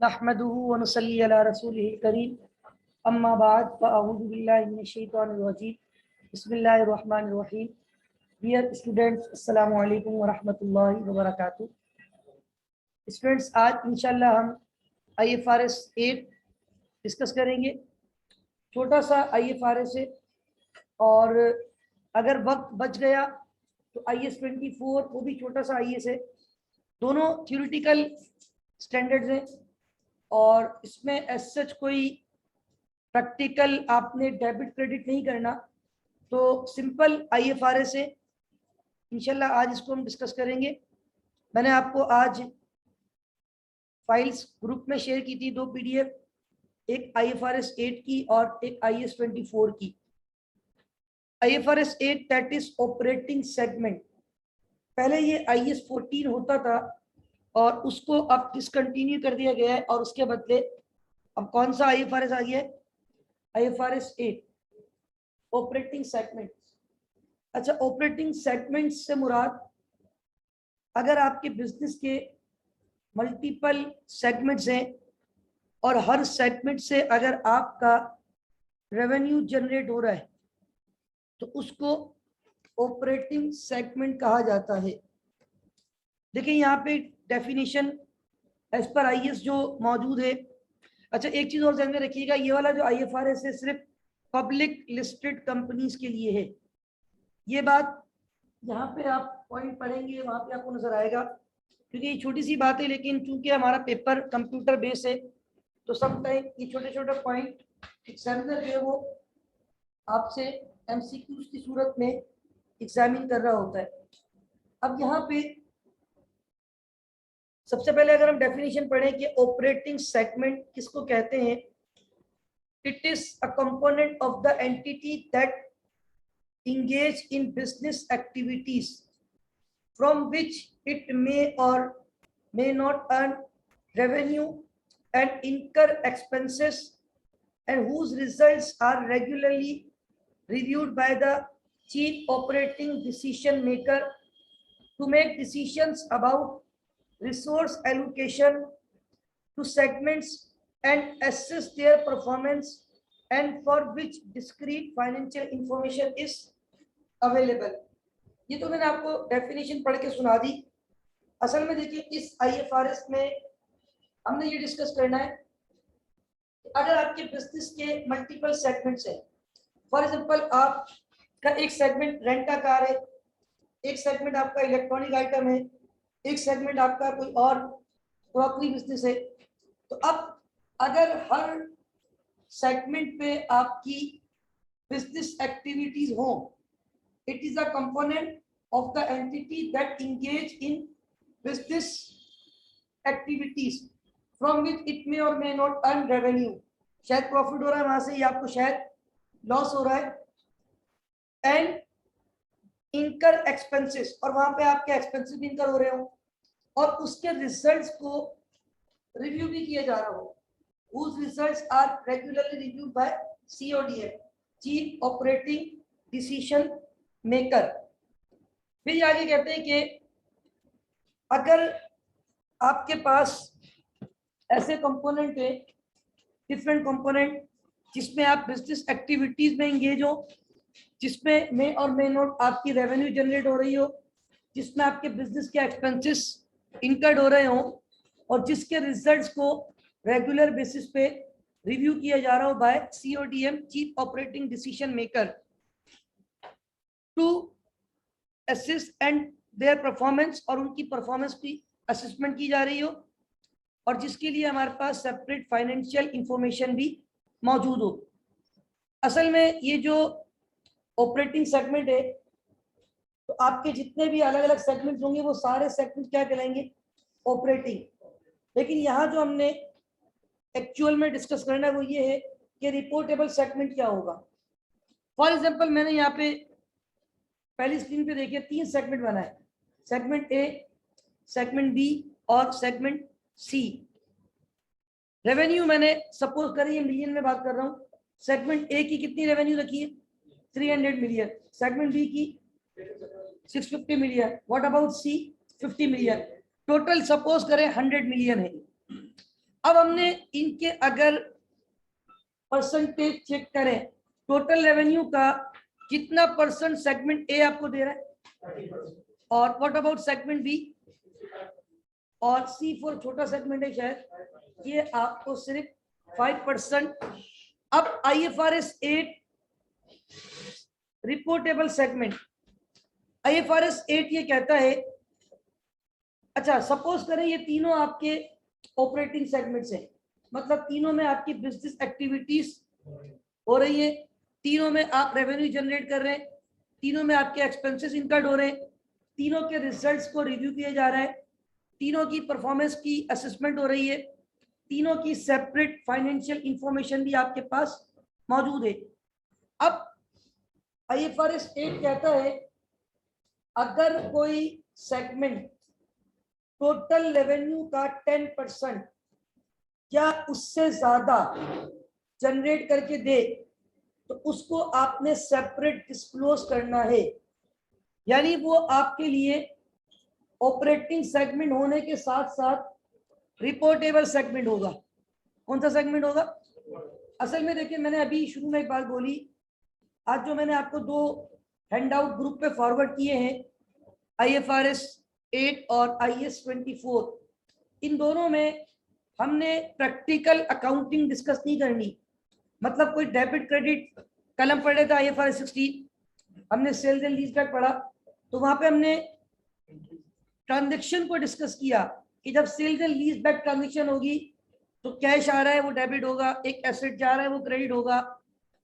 नहमदुहु व नुसल्ली अला रसूलिहिल करीम अम्मा बाद फ़अऊज़ु बिल्लाहि मिनश शैतानिर रजीम बिस्मिल्लाहिर रहमानिर रहीम। डियर स्टूडेंट्स, अस्सलामु अलैकुम व रहमतुल्लाहि व बरकातुहू। स्टूडेंट्स, आज इंशाल्लाह हम IFRS 8 डिस्कस करेंगे। छोटा सा IFRS है और अगर वक्त बच गया तो IS 24 वो भी छोटा सा IS है। दोनों थ्योरेटिकल स्टैंडर्ड्स हैं और इसमें एज सच कोई प्रैक्टिकल आपने डेबिट क्रेडिट नहीं करना, तो सिंपल IFRS है। इंशाल्लाह आज इसको हम डिस्कस करेंगे। मैंने आपको आज फाइल्स ग्रुप में शेयर की थी, 2 PDF, एक IFRS 8 की और एक IS 24 की। IFRS 8 that is operating segment. पहले ये IS 14 होता था और उसको अब डिसकंटिन्यू कर दिया गया है और उसके बदले अब कौन सा IFRS आ गया है? IFRS 8 operating segment. अच्छा, ऑपरेटिंग सेगमेंट से मुराद अगर आपके बिजनेस के मल्टीपल सेगमेंट्स हैं और हर सेगमेंट से अगर आपका रेवेन्यू जनरेट हो रहा है तो उसको ऑपरेटिंग सेगमेंट कहा जाता है। देखिए यहाँ पे डेफिनेशन एज पर IS जो मौजूद है। अच्छा, एक चीज और ध्यान में रखिएगा, ये वाला जो IFRS है सिर्फ पब्लिक लिस्टेड कंपनीज के लिए है। ये बात यहाँ पे आप पॉइंट पढ़ेंगे वहां पे आपको नजर आएगा, क्योंकि ये छोटी सी बात है, लेकिन चूंकि हमारा पेपर कंप्यूटर बेस है तो सब टाइम ये छोटे छोटे पॉइंट एग्जामिनर जो है वो आपसे MCQs की सूरत में एग्जामिन कर रहा होता है। अब यहाँ पे सबसे पहले अगर हम डेफिनेशन पढ़ें कि ऑपरेटिंग सेगमेंट किसको कहते हैं, it is a component of the entity that engage in business activities from which it may or may not earn revenue and incur expenses, and whose results are regularly reviewed by the chief operating decision maker to make decisions about resource allocation to segments and assess their performance, and for which discrete financial information is available। ये तो मैंने आपको definition पढ़ के सुना दी। असल में देखिए इस IFRS में हमने ये डिस्कस करना है कि अगर आपके बिजनेस के मल्टीपल सेगमेंट्स हैं, फॉर एग्जांपल आपका एक सेगमेंट रेंट का कार है, एक सेगमेंट आपका इलेक्ट्रॉनिक आइटम है, एक सेगमेंट आपका कोई और क्रॉकरी बिजनेस है, तो अब अगर हर सेगमेंट पे आपकी बिजनेस एक्टिविटीज हो, it is a component of the entity that engage in business activities from which it may or may not earn revenue। शायद प्रॉफिट हो रहा है वहां से, या आपको शायद लॉस हो रहा है, एंड इनकर एक्सपेंसेस, और वहां पे आपके एक्सपेंसेस भी इनकर हो रहे हो और उसके रिजल्ट्स को रिव्यू भी किया जा रहा हो, whose results are regularly reviewed by CODM, chief operating decision maker. फिर आगे कहते हैं कि अगर आपके पास ऐसे कंपोनेंट है, डिफरेंट कंपोनेंट, जिसमें आप बिजनेस एक्टिविटीज में एंगेज हो, जिसमें मे और मे नॉट आपकी रेवेन्यू जनरेट हो रही हो, जिसमें आपके बिजनेस के एक्सपेंसेस इनकर्ड हो रहे हो और जिसके रिजल्ट्स को रेगुलर बेसिस पे रिव्यू किया जा रहा हो by CODM, chief operating decision maker, to assist and their performance, और उनकी परफॉर्मेंस की असेसमेंट की जा रही हो, और जिसके लिए हमारे पास सेपरेट फाइनेंशियल इंफॉर्मेशन भी मौजूद हो। असल में ये जो ऑपरेटिंग सेगमेंट है, तो आपके जितने भी अलग अलग सेगमेंट होंगे वो सारे सेगमेंट क्या कहलाएंगे? ऑपरेटिंग। लेकिन यहाँ जो हमने एक्चुअल में डिस्कस करना है वो ये है कि रिपोर्टेबल सेगमेंट क्या होगा। फॉर एग्जाम्पल मैंने यहाँ पे पहली स्क्रीन पे देखिए 3 सेगमेंट बना है, सेगमेंट A, सेगमेंट B और सेगमेंट C। रेवेन्यू मैंने सपोज करें ये मिलियन में बात कर रहा हूँ, सेगमेंट A की कितनी रेवेन्यू रखी है? 300 मिलियन। सेगमेंट B की 650 million. What about C? 50 million. Total suppose करें 100 मिलियन है। अब हमने इनके अगर परसेंटेज चेक करें, टोटल रेवेन्यू का कितना परसेंट सेगमेंट ए आपको दे रहा है, और व्हाट अबाउट सेगमेंट बी, और सी फॉर छोटा सेगमेंट है शायद, ये आपको सिर्फ 5%। अब IFRS 8 रिपोर्टेबल सेगमेंट, IFRS 8 ये कहता है, अच्छा सपोज करें ये तीनों आपके ऑपरेटिंग सेगमेंट्स हैं, मतलब तीनों में आपकी बिजनेस एक्टिविटीज हो रही है, तीनों में आप रेवेन्यू जनरेट कर रहे हैं, तीनों में आपके एक्सपेंसेस इनकर्ड हो रहे हैं, तीनों के रिजल्ट्स को रिव्यू किया जा रहा है, तीनों की परफॉर्मेंस की असेसमेंट हो रही है, तीनों की सेपरेट फाइनेंशियल इंफॉर्मेशन भी आपके पास मौजूद है। अब IFRS 8 कहता है अगर कोई सेगमेंट टोटल रेवेन्यू का 10% या उससे ज्यादा जनरेट करके दे तो उसको आपने सेपरेट डिस्क्लोज करना है, यानी वो आपके लिए ऑपरेटिंग सेगमेंट होने के साथ साथ रिपोर्टेबल सेगमेंट होगा। कौन सा सेगमेंट होगा? असल में देखिए, मैंने अभी शुरू में एक बात बोली, आज जो मैंने आपको दो हैंडआउट ग्रुप पे फॉरवर्ड किए हैं, IFRS 8 और IAS 24, इन दोनों में हमने प्रैक्टिकल अकाउंटिंग डिस्कस नहीं करनी, मतलब कोई डेबिट क्रेडिट कलम पढ़े था IFRS 16, हमने सेल्स एंड लीज बैक पढ़ा, तो वहां पे हमने ट्रांजेक्शन को डिस्कस किया कि जब sales and lease back transaction होगी तो कैश आ रहा है वो डेबिट होगा, एक एसेट जा रहा है वो क्रेडिट होगा,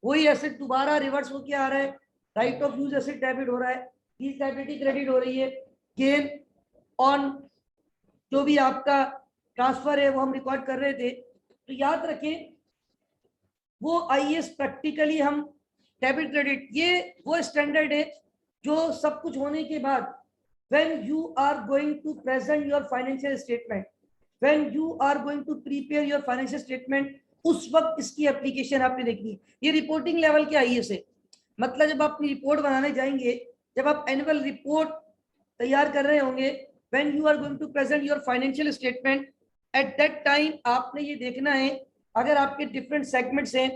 वही एसेट दोबारा रिवर्स होके आ रहा है, right of use asset debit हो रहा है, लीज लायबिलिटी क्रेडिट हो रही है, गेन ऑन जो भी आपका ट्रांसफर है वो हम रिकॉर्ड कर रहे थे। तो याद रखें वो IAS प्रैक्टिकली हम डेबिट क्रेडिट, ये वो स्टैंडर्ड है जो सब कुछ होने के बाद when you are going to present your financial statement, when you are going to prepare your financial statement, उस वक्त इसकी एप्लीकेशन आपने देखनी। ये रिपोर्टिंग लेवल के IAS है, मतलब जब आप अपनी रिपोर्ट बनाने जाएंगे, जब आप एनुअल रिपोर्ट तैयार कर रहे होंगे, when you are going to present your financial statement, at that time आपने ये देखना है अगर आपके डिफरेंट सेगमेंट्स हैं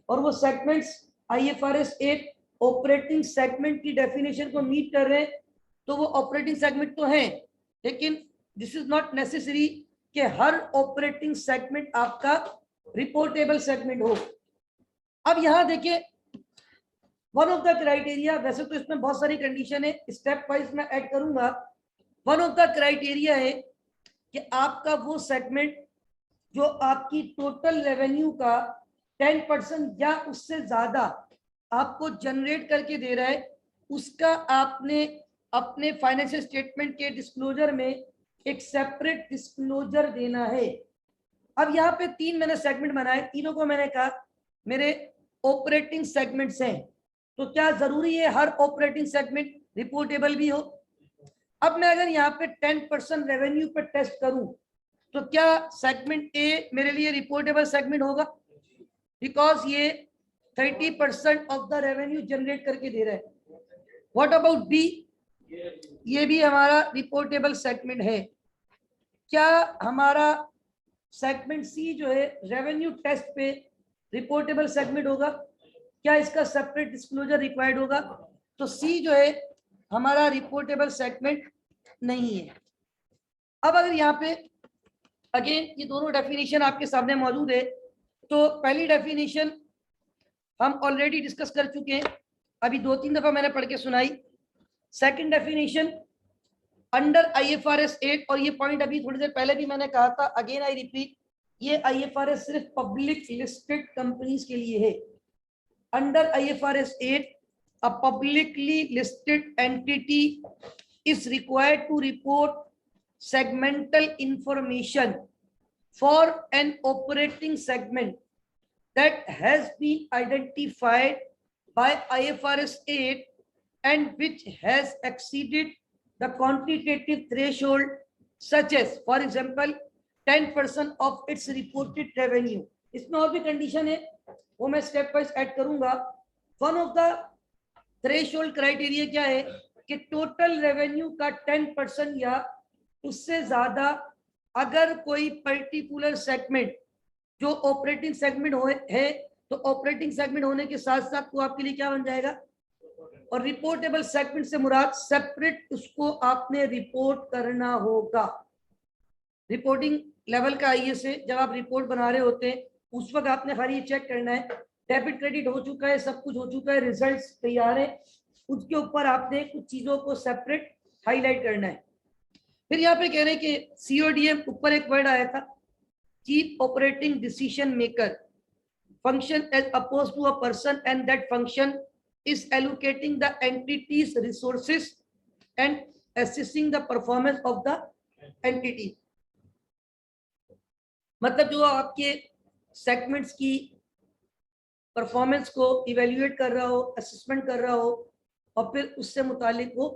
और वो सेगमेंट्स IFRS 8 ऑपरेटिंग सेगमेंट की डेफिनेशन को मीट कर रहे हैं तो वो ऑपरेटिंग सेगमेंट तो हैं, लेकिन दिस इज नॉट नेसेसरी कि हर ऑपरेटिंग सेगमेंट आपका रिपोर्टेबल सेगमेंट हो। अब यहां देखिए वन ऑफ द क्राइटेरिया, वैसे तो इसमें बहुत सारी कंडीशन है, स्टेप वाइज मैं ऐड करूंगा, वन ऑफ द क्राइटेरिया है कि आपका वो सेगमेंट जो आपकी टोटल रेवेन्यू का 10% या उससे ज्यादा आपको जनरेट करके दे रहा है, उसका आपने अपने फाइनेंशियल स्टेटमेंट के डिस्क्लोजर में एक सेपरेट डिस्क्लोजर देना है। अब यहाँ पे तीन मैंने सेगमेंट बनाए, तीनों को मैंने कहा मेरे ऑपरेटिंग सेगमेंट्स हैं, तो क्या जरूरी है हर ऑपरेटिंग सेगमेंट रिपोर्टेबल भी हो? अब मैं अगर यहाँ पे 10% रेवेन्यू पे टेस्ट करूं तो क्या सेगमेंट ए मेरे लिए रिपोर्टेबल सेगमेंट होगा? बिकॉज ये 30% ऑफ द रेवेन्यू जनरेट करके दे रहा है। What about b? ये भी हमारा रिपोर्टेबल सेगमेंट है। क्या हमारा सेगमेंट सी जो है रेवेन्यू टेस्ट पे रिपोर्टेबल सेगमेंट होगा? क्या इसका सेपरेट डिस्क्लोजर रिक्वायर्ड होगा? तो सी जो है हमारा रिपोर्टेबल सेगमेंट नहीं है। अब अगर यहाँ पे अगेन ये दोनों डेफिनेशन आपके सामने मौजूद है, तो पहली डेफिनेशन हम ऑलरेडी डिस्कस कर चुके हैं, अभी 2-3 दफा मैंने पढ़ के सुनाई। सेकंड डेफिनेशन अंडर IFRS 8, और ये पॉइंट अभी थोड़ी देर पहले भी मैंने कहा था, अगेन आई रिपीट, ये IFRS सिर्फ पब्लिक लिस्टेड कंपनीज के लिए है। Under IFRS 8 a publicly listed entity is required to report segmental information for an operating segment that has been identified by IFRS 8 and which has exceeded the quantitative threshold, such as, for example, 10% of its reported revenue. इसमें और भी condition है, वो मैं step wise add करूंगा। One of the threshold criteria क्या है कि टोटल रेवेन्यू का 10% या उससे ज्यादा अगर कोई पर्टिकुलर सेगमेंट जो ऑपरेटिंग सेगमेंट है तो ऑपरेटिंग सेगमेंट होने के साथ साथ वो आपके लिए क्या बन जाएगा, और रिपोर्टेबल सेगमेंट से मुराद सेपरेट उसको आपने रिपोर्ट करना होगा। रिपोर्टिंग लेवल का आईए से जब आप रिपोर्ट बना रहे होते हैं उस वक्त आपने हर ये चेक करना है डेबिट क्रेडिट हो चुका है, सब कुछ हो चुका है, रिजल्ट्स तैयार है, उसके ऊपर आपने कुछ चीजों को सेपरेट हाईलाइट करना है। फिर यहाँ पे कह रहे हैं कि सीओडीएम, ऊपर एक वर्ड आया था chief operating decision maker function as opposed to a person, and that function is allocating the entity's resources and assessing the performance of the entity। मतलब जो आपके सेगमेंट्स की परफॉर्मेंस को इवेल्युएट कर रहा हो, असेसमेंट कर रहा हो और फिर उससे मुतालिक वो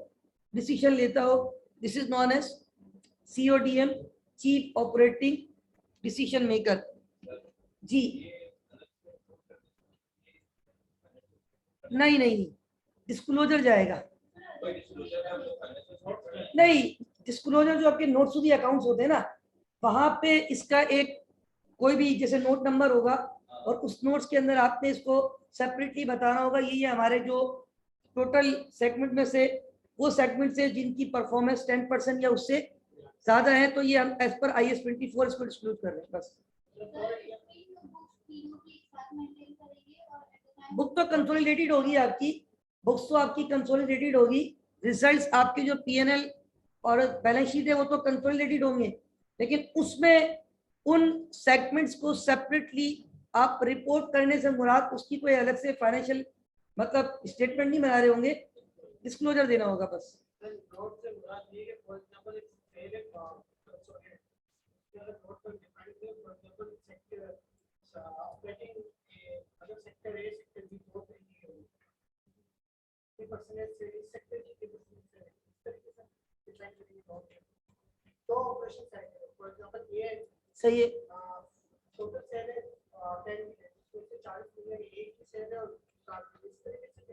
डिसीजन लेता हो, this is known as CODM, chief operating decision maker. जी नहीं नहीं, डिस्क्लोजर जाएगा नहीं, डिस्क्लोजर जो आपके नोट्स टू दी अकाउंट्स होते हैं ना, वहां पे इसका एक कोई भी जैसे नोट नंबर होगा और उस नोट्स के अंदर आपने इसको सेपरेटली बताना होगा ये हमारे जो टोटल सेगमेंट में से वो सेगमेंट से जिनकी परफॉर्मेंस 10% या उससे ज्यादा है तो ये हम एज पर IAS 24 इसको डिस्क्लोज कर रहे हैं बस। बुक तो कंसोलिडेटेड होगी आपकी, बुक्स तो आपकी कंसोलिडेटेड होगी, रिजल्ट्स आपके जो पीएनएल और बैलेंस शीट है वो तो कंसोलिडेटेड होंगे, लेकिन उसमें उन सेगमेंट्स को सेपरेटली आप रिपोर्ट करने से मुराद उसकी कोई अलग से फाइनेंशियल मतलब स्टेटमेंट नहीं बना रहे होंगे, डिस्क्लोजर देना होगा बस। सही है,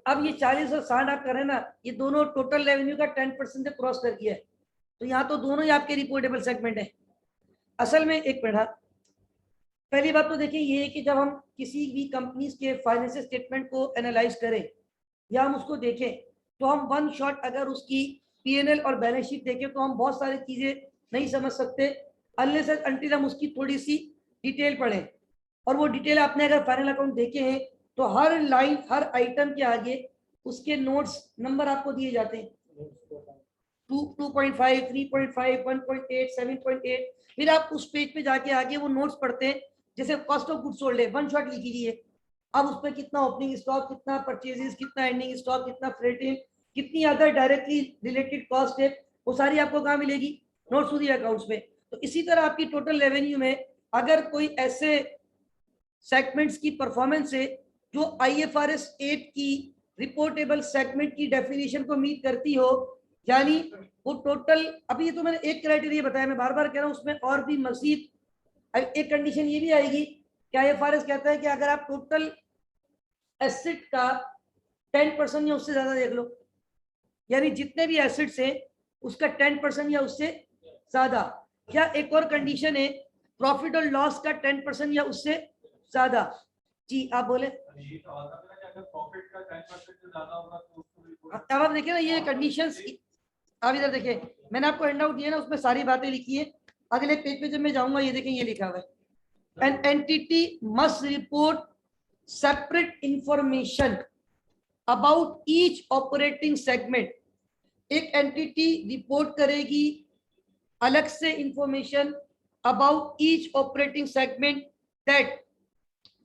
अब ये 40 और 60 आप कर रहे हैं ना, ये दोनों टोटल रेवेन्यू का 10% से क्रॉस कर गया है, तो यहाँ तो दोनों ही आपके रिपोर्टेबल सेगमेंट है। असल में एक मिनट, पहली बात तो देखिए ये है कि जब हम किसी भी कंपनी के फाइनेंशियल स्टेटमेंट को एनालाइज करें या हम उसको देखें तो हम वन शॉट अगर उसकी पीएनएल और बैलेंस शीट देखें तो हम बहुत सारी चीजें नहीं समझ सकते अनलेस एंड अनटिल हम उसकी थोड़ी सी डिटेल पढ़ें, और वो डिटेल आपने अगर फाइनल अकाउंट देखे हैं तो हर लाइन हर आइटम के आगे उसके नोट्स नंबर आपको दिए जाते हैं 2.5, 3.5, 1.8, 7.8, फिर आप उस पेज पे जाके आगे वो नोट्स पढ़ते हैं, जैसे कॉस्ट ऑफ गुड्स सोल्ड है वन शॉट लिख लीजिए, अब उस पर कितना ओपनिंग स्टॉक, कितना परचेजेस, कितना एंडिंग स्टॉक, कितना फ्रेटिंग, कितनी अदर डायरेक्टली रिलेटेड कॉस्ट है, वो सारी आपको कहाँ मिलेगी, नोट्स टू दी अकाउंट्स में। तो इसी तरह आपकी टोटल रेवेन्यू में अगर कोई ऐसे सेगमेंट्स की परफॉर्मेंस है जो IFRS 8 की रिपोर्टेबल सेगमेंट की डेफिनेशन को मीट करती हो, यानी वो टोटल, अभी तो मैंने एक क्राइटेरिया बताया, मैं बार बार कह रहा हूँ उसमें और भी मजीद एक कंडीशन ये भी आएगी कि IFRS कहता है कि अगर आप टोटल एसेट का 10% या उससे ज्यादा देख लो, यानी जितने भी एसेट्स हैं उसका 10% या उससे ज्यादा, या एक और कंडीशन है प्रॉफिट और लॉस का 10% या उससे ज्यादा। जी आप बोले। अब आप देखिए ना ये कंडीशंस, आप इधर देखिए मैंने आपको हैंड आउट दिया ना उसमें सारी बातें लिखी है, अगले पेज पे जब मैं जाऊंगा ये देखें ये लिखा हुआ है an entity must report separate information about each operating segment. एक एंटिटी रिपोर्ट करेगी अलग से information about each operating segment that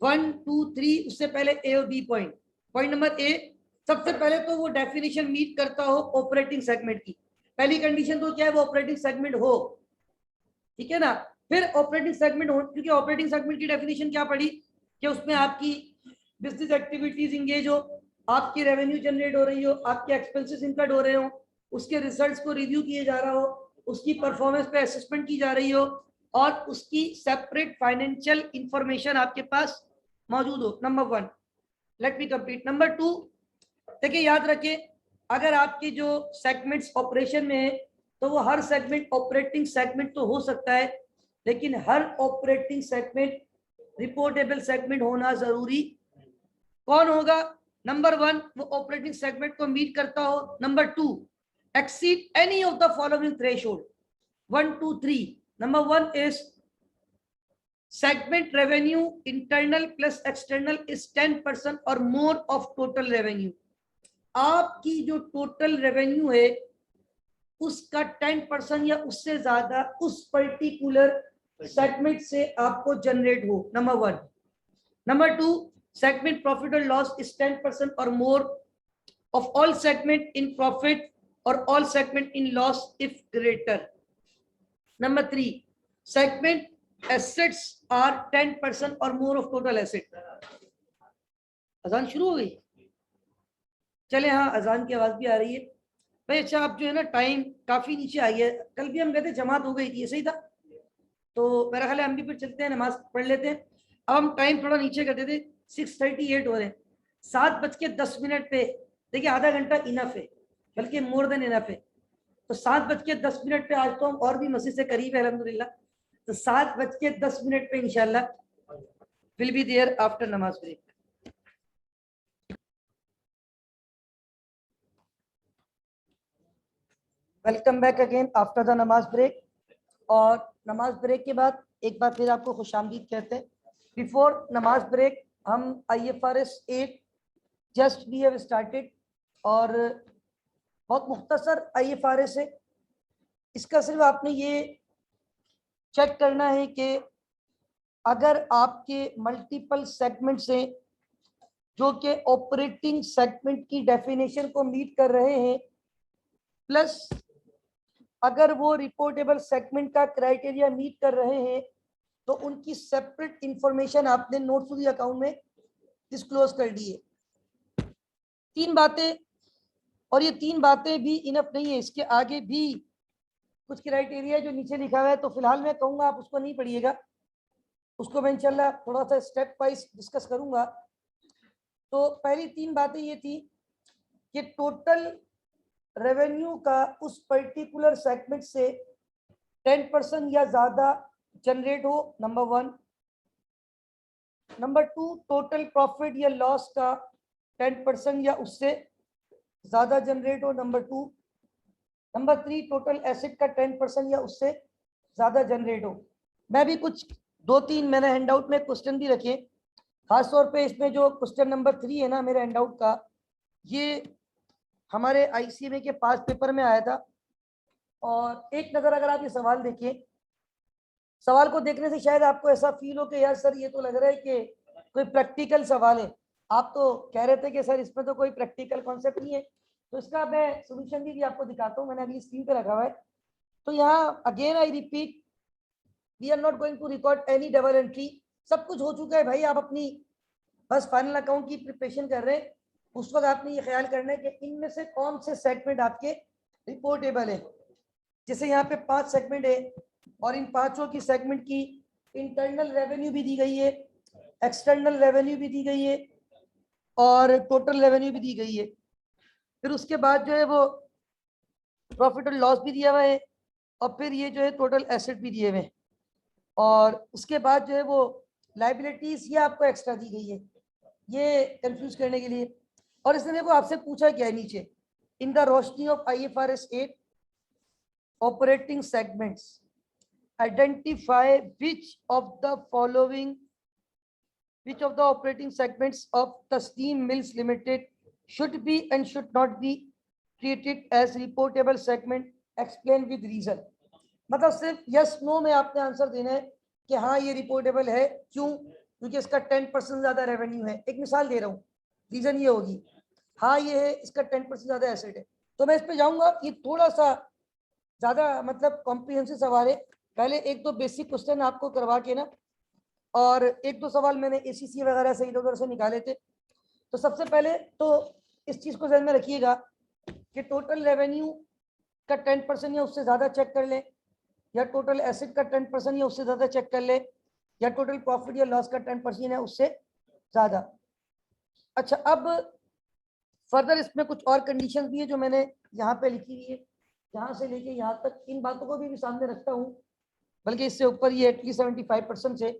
1, 2, 3, उससे पहले ए और b point. Point number a, सबसे पहले तो वो डेफिनेशन मीट करता हो ऑपरेटिंग सेगमेंट की, पहली कंडीशन तो क्या है वो ऑपरेटिंग सेगमेंट हो, ठीक है ना। फिर ऑपरेटिंग सेगमेंट हो, क्योंकि ऑपरेटिंग सेगमेंट की डेफिनेशन क्या पड़ी कि उसमें आपकी बिजनेस एक्टिविटीज इंगेज हो, आपकी रेवेन्यू जनरेट हो रही हो, आपके एक्सपेंसेस इनकर्ड हो रहे हो, उसके रिजल्ट्स को रिव्यू किए जा रहा हो, उसकी परफॉर्मेंस पे असेसमेंट की जा रही हो और उसकी सेपरेट फाइनेंशियल इंफॉर्मेशन आपके पास मौजूद हो। Number 1, let me complete. Number 2, देखिए याद रखें अगर आपके जो सेगमेंट्स ऑपरेशन में है तो वो हर सेगमेंट ऑपरेटिंग सेगमेंट तो हो सकता है, लेकिन हर ऑपरेटिंग सेगमेंट रिपोर्टेबल सेगमेंट होना जरूरी कौन होगा? नंबर 1 वो ऑपरेटिंग सेगमेंट को मीट करता हो, number 2 exceed any of the following threshold 1 2 3. Number 1 is segment revenue internal plus external is 10% or more of total revenue. आपकी जो टोटल रेवेन्यू है उसका 10% या उससे ज्यादा उस पर्टिकुलर सेगमेंट से आपको जनरेट हो, number 1. Number 2, segment profit or loss is 10% or more of all segment in profit or all segment in loss if greater. Number 3, segment assets are 10% or more of total asset. अजान शुरू हो गई? चले, हाँ अजान की आवाज भी आ रही है भाई. अच्छा, आप जो है ना टाइम काफी नीचे आ गया. कल भी हम कहते जमात हो गई थी, ऐसे ही था. तो मेरा ख्याल है हम भी फिर चलते हैं, नमाज पढ़ लेते हैं. अब हम टाइम थोड़ा नीचे कर देते. 6:38 हो रहे हैं. 7:10 पे देखिए, आधा घंटा इनफ है, बल्कि मोर देन इनफ है. तो 7:10 पे आज तो हम और भी मस्जिद से करीब है अल्हम्दुलिल्लाह. तो 7:10 पे इंशाल्लाह will be there after namaz break. Welcome back again after the namaz break. और नमाज ब्रेक के बाद एक बार फिर आपको खुशामदीद कहते हैं. बिफोर नमाज ब्रेक हम IFRS 8 just we have started, और बहुत मुख्तसर IFRS है. इसका सिर्फ आपने ये चेक करना है कि अगर आपके मल्टीपल सेगमेंट से जो कि ऑपरेटिंग सेगमेंट की डेफिनेशन को मीट कर रहे हैं, प्लस अगर वो रिपोर्टेबल सेगमेंट का क्राइटेरिया मीट कर रहे हैं, तो उनकी सेपरेट इंफॉर्मेशन आपने नोट्स टू द अकाउंट में डिस्क्लोज कर दी है. 3 बातें, और ये 3 बातें भी इनफ नहीं है, इसके आगे भी कुछ क्राइटेरिया जो नीचे लिखा हुआ है. तो फिलहाल मैं कहूँगा आप उसको नहीं पढ़िएगा, उसको मैं इंशाल्लाह थोड़ा सा स्टेप वाइज डिस्कस करूंगा. तो पहली 3 बातें ये थी कि टोटल रेवेन्यू का उस पर्टिकुलर सेगमेंट से 10% या ज्यादा जनरेट हो, नंबर 1. नंबर 2, टोटल प्रॉफिट या लॉस का 10% या उससे ज्यादा जनरेट हो, नंबर 2. नंबर 3, टोटल एसेट का 10% या उससे ज्यादा जनरेट हो. मैं भी कुछ 2-3 मैंने हैंडआउट में क्वेश्चन भी रखे, खासतौर पे इसमें जो क्वेश्चन नंबर 3 है ना मेरे हैंडआउट का, ये हमारे ICMA के 5 पेपर में आया था. और एक नज़र अगर आप ये सवाल देखिए, सवाल को देखने से शायद आपको ऐसा फील हो कि यार सर ये तो लग रहा है कि कोई प्रैक्टिकल सवाल है. आप तो कह रहे थे कि सर इसमें तो कोई प्रैक्टिकल कॉन्सेप्ट नहीं है. तो इसका मैं सोल्यूशन भी आपको दिखाता हूँ, मैंने अगली स्क्रीन पे रखा हुआ है. तो यहाँ again I repeat, we are not going to record any double entry. सब कुछ हो चुका है भाई, आप अपनी बस फाइनल अकाउंट की प्रिपरेशन कर रहे हैं. उस वक्त आपने ये ख्याल करना है कि इनमें से कौन से सेगमेंट आपके रिपोर्टेबल है. जैसे यहाँ पे 5 सेगमेंट है, और इन पांचों की सेगमेंट की इंटरनल रेवेन्यू भी दी गई है, एक्सटर्नल रेवेन्यू भी दी गई है, और टोटल रेवेन्यू भी दी गई है. फिर उसके बाद जो है वो प्रॉफिट और लॉस भी दिया हुआ है, और फिर ये जो है टोटल एसेट भी दिए हुए हैं. और उसके बाद जो है वो लाइबिलिटीज ये आपको एक्स्ट्रा दी गई है, ये कंफ्यूज करने के लिए. और इसने देखो आपसे पूछा क्या है नीचे, in the Roshni of IFRS 8 operating segments identify which of the following, which of the operating segments of Tasneem Mills Limited should be and should not be treated as reportable segment, explain with reason. मतलब सिर्फ yes no में आपने answer देना है कि हाँ ये reportable है. क्यों? क्योंकि इसका 10% ज्यादा रेवेन्यू है. एक मिसाल दे रहा हूँ, रीजन ये होगी, हाँ ये है, इसका 10% ज्यादा एसेट है. तो मैं इस पे जाऊंगा, ये थोड़ा सा ज्यादा मतलब कॉम्प्रिहेंसिव सवाल है. पहले 1-2 बेसिक क्वेश्चन आपको करवा के ना, और 1-2 सवाल मैंने ACC वगैरह से इधर उधर से निकाले थे. तो सबसे पहले तो इस चीज को ध्यान में रखिएगा कि टोटल रेवेन्यू का 10% या उससे ज्यादा चेक कर लें, या टोटल एसेट का 10% या उससे ज्यादा चेक कर लें, या टोटल प्रॉफिट या लॉस का 10% या उससे ज्यादा. अच्छा, अब फर्दर इसमें कुछ और कंडीशन भी है जो मैंने यहाँ पे लिखी हुई है. यहाँ से लेके यहाँ तक इन बातों को भी सामने रखता हूँ बल्कि इससे ऊपर ये एटलीस्ट 75% से।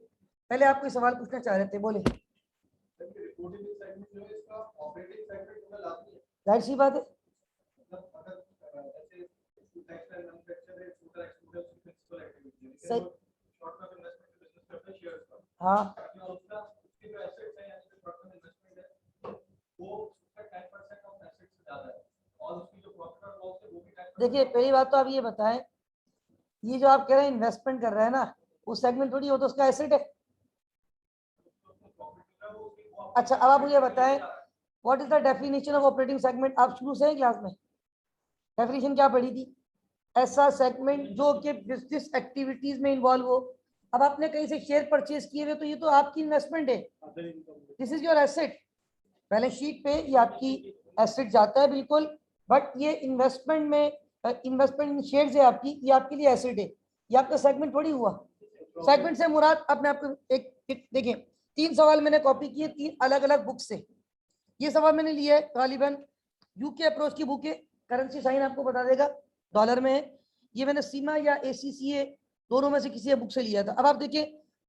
पहले आप कोई सवाल पूछना चाह रहे थे, बोले। जाहिर सी बात है, सही। हाँ देखिए, पहली बात तो आप ये बताएं, ये जो आप कह रहे हैं इन्वेस्टमेंट कर रहे हैं ना, वो सेगमेंट थोड़ी हो तो उसका एसेट है। अच्छा, अब आप मुझे बताएं what is the definition of operating segment. आप शुरू से क्लास में डेफिनेशन क्या पढ़ी थी? ऐसा सेगमेंट जो कि बिजनेस एक्टिविटीज में इन्वॉल्व हो। अब आपने कहीं से शेयर परचेज किए हुए, तो ये तो आपकी इन्वेस्टमेंट है, this is your asset. Balance sheet पे ये आपकी एसेट जाता है बिल्कुल, बट ये इन्वेस्टमेंट में, इन्वेस्टमेंट इन शेयर्स है आपकी, ये आपके लिए एसेट है, ये आपका सेगमेंट थोड़ी हुआ। सेगमेंट से मुराद, अब मैं आपको एक देखिए, 3 सवाल मैंने कॉपी किए 3 अलग अलग बुक से। ये सवाल मैंने लिया है गालिबन यूके अप्रोच की बुक है, करेंसी साइन आपको बता देगा, डॉलर में है। ये मैंने सीमा या एसीसीए दोनों में से किसी बुक से लिया था। अब आप देखिए,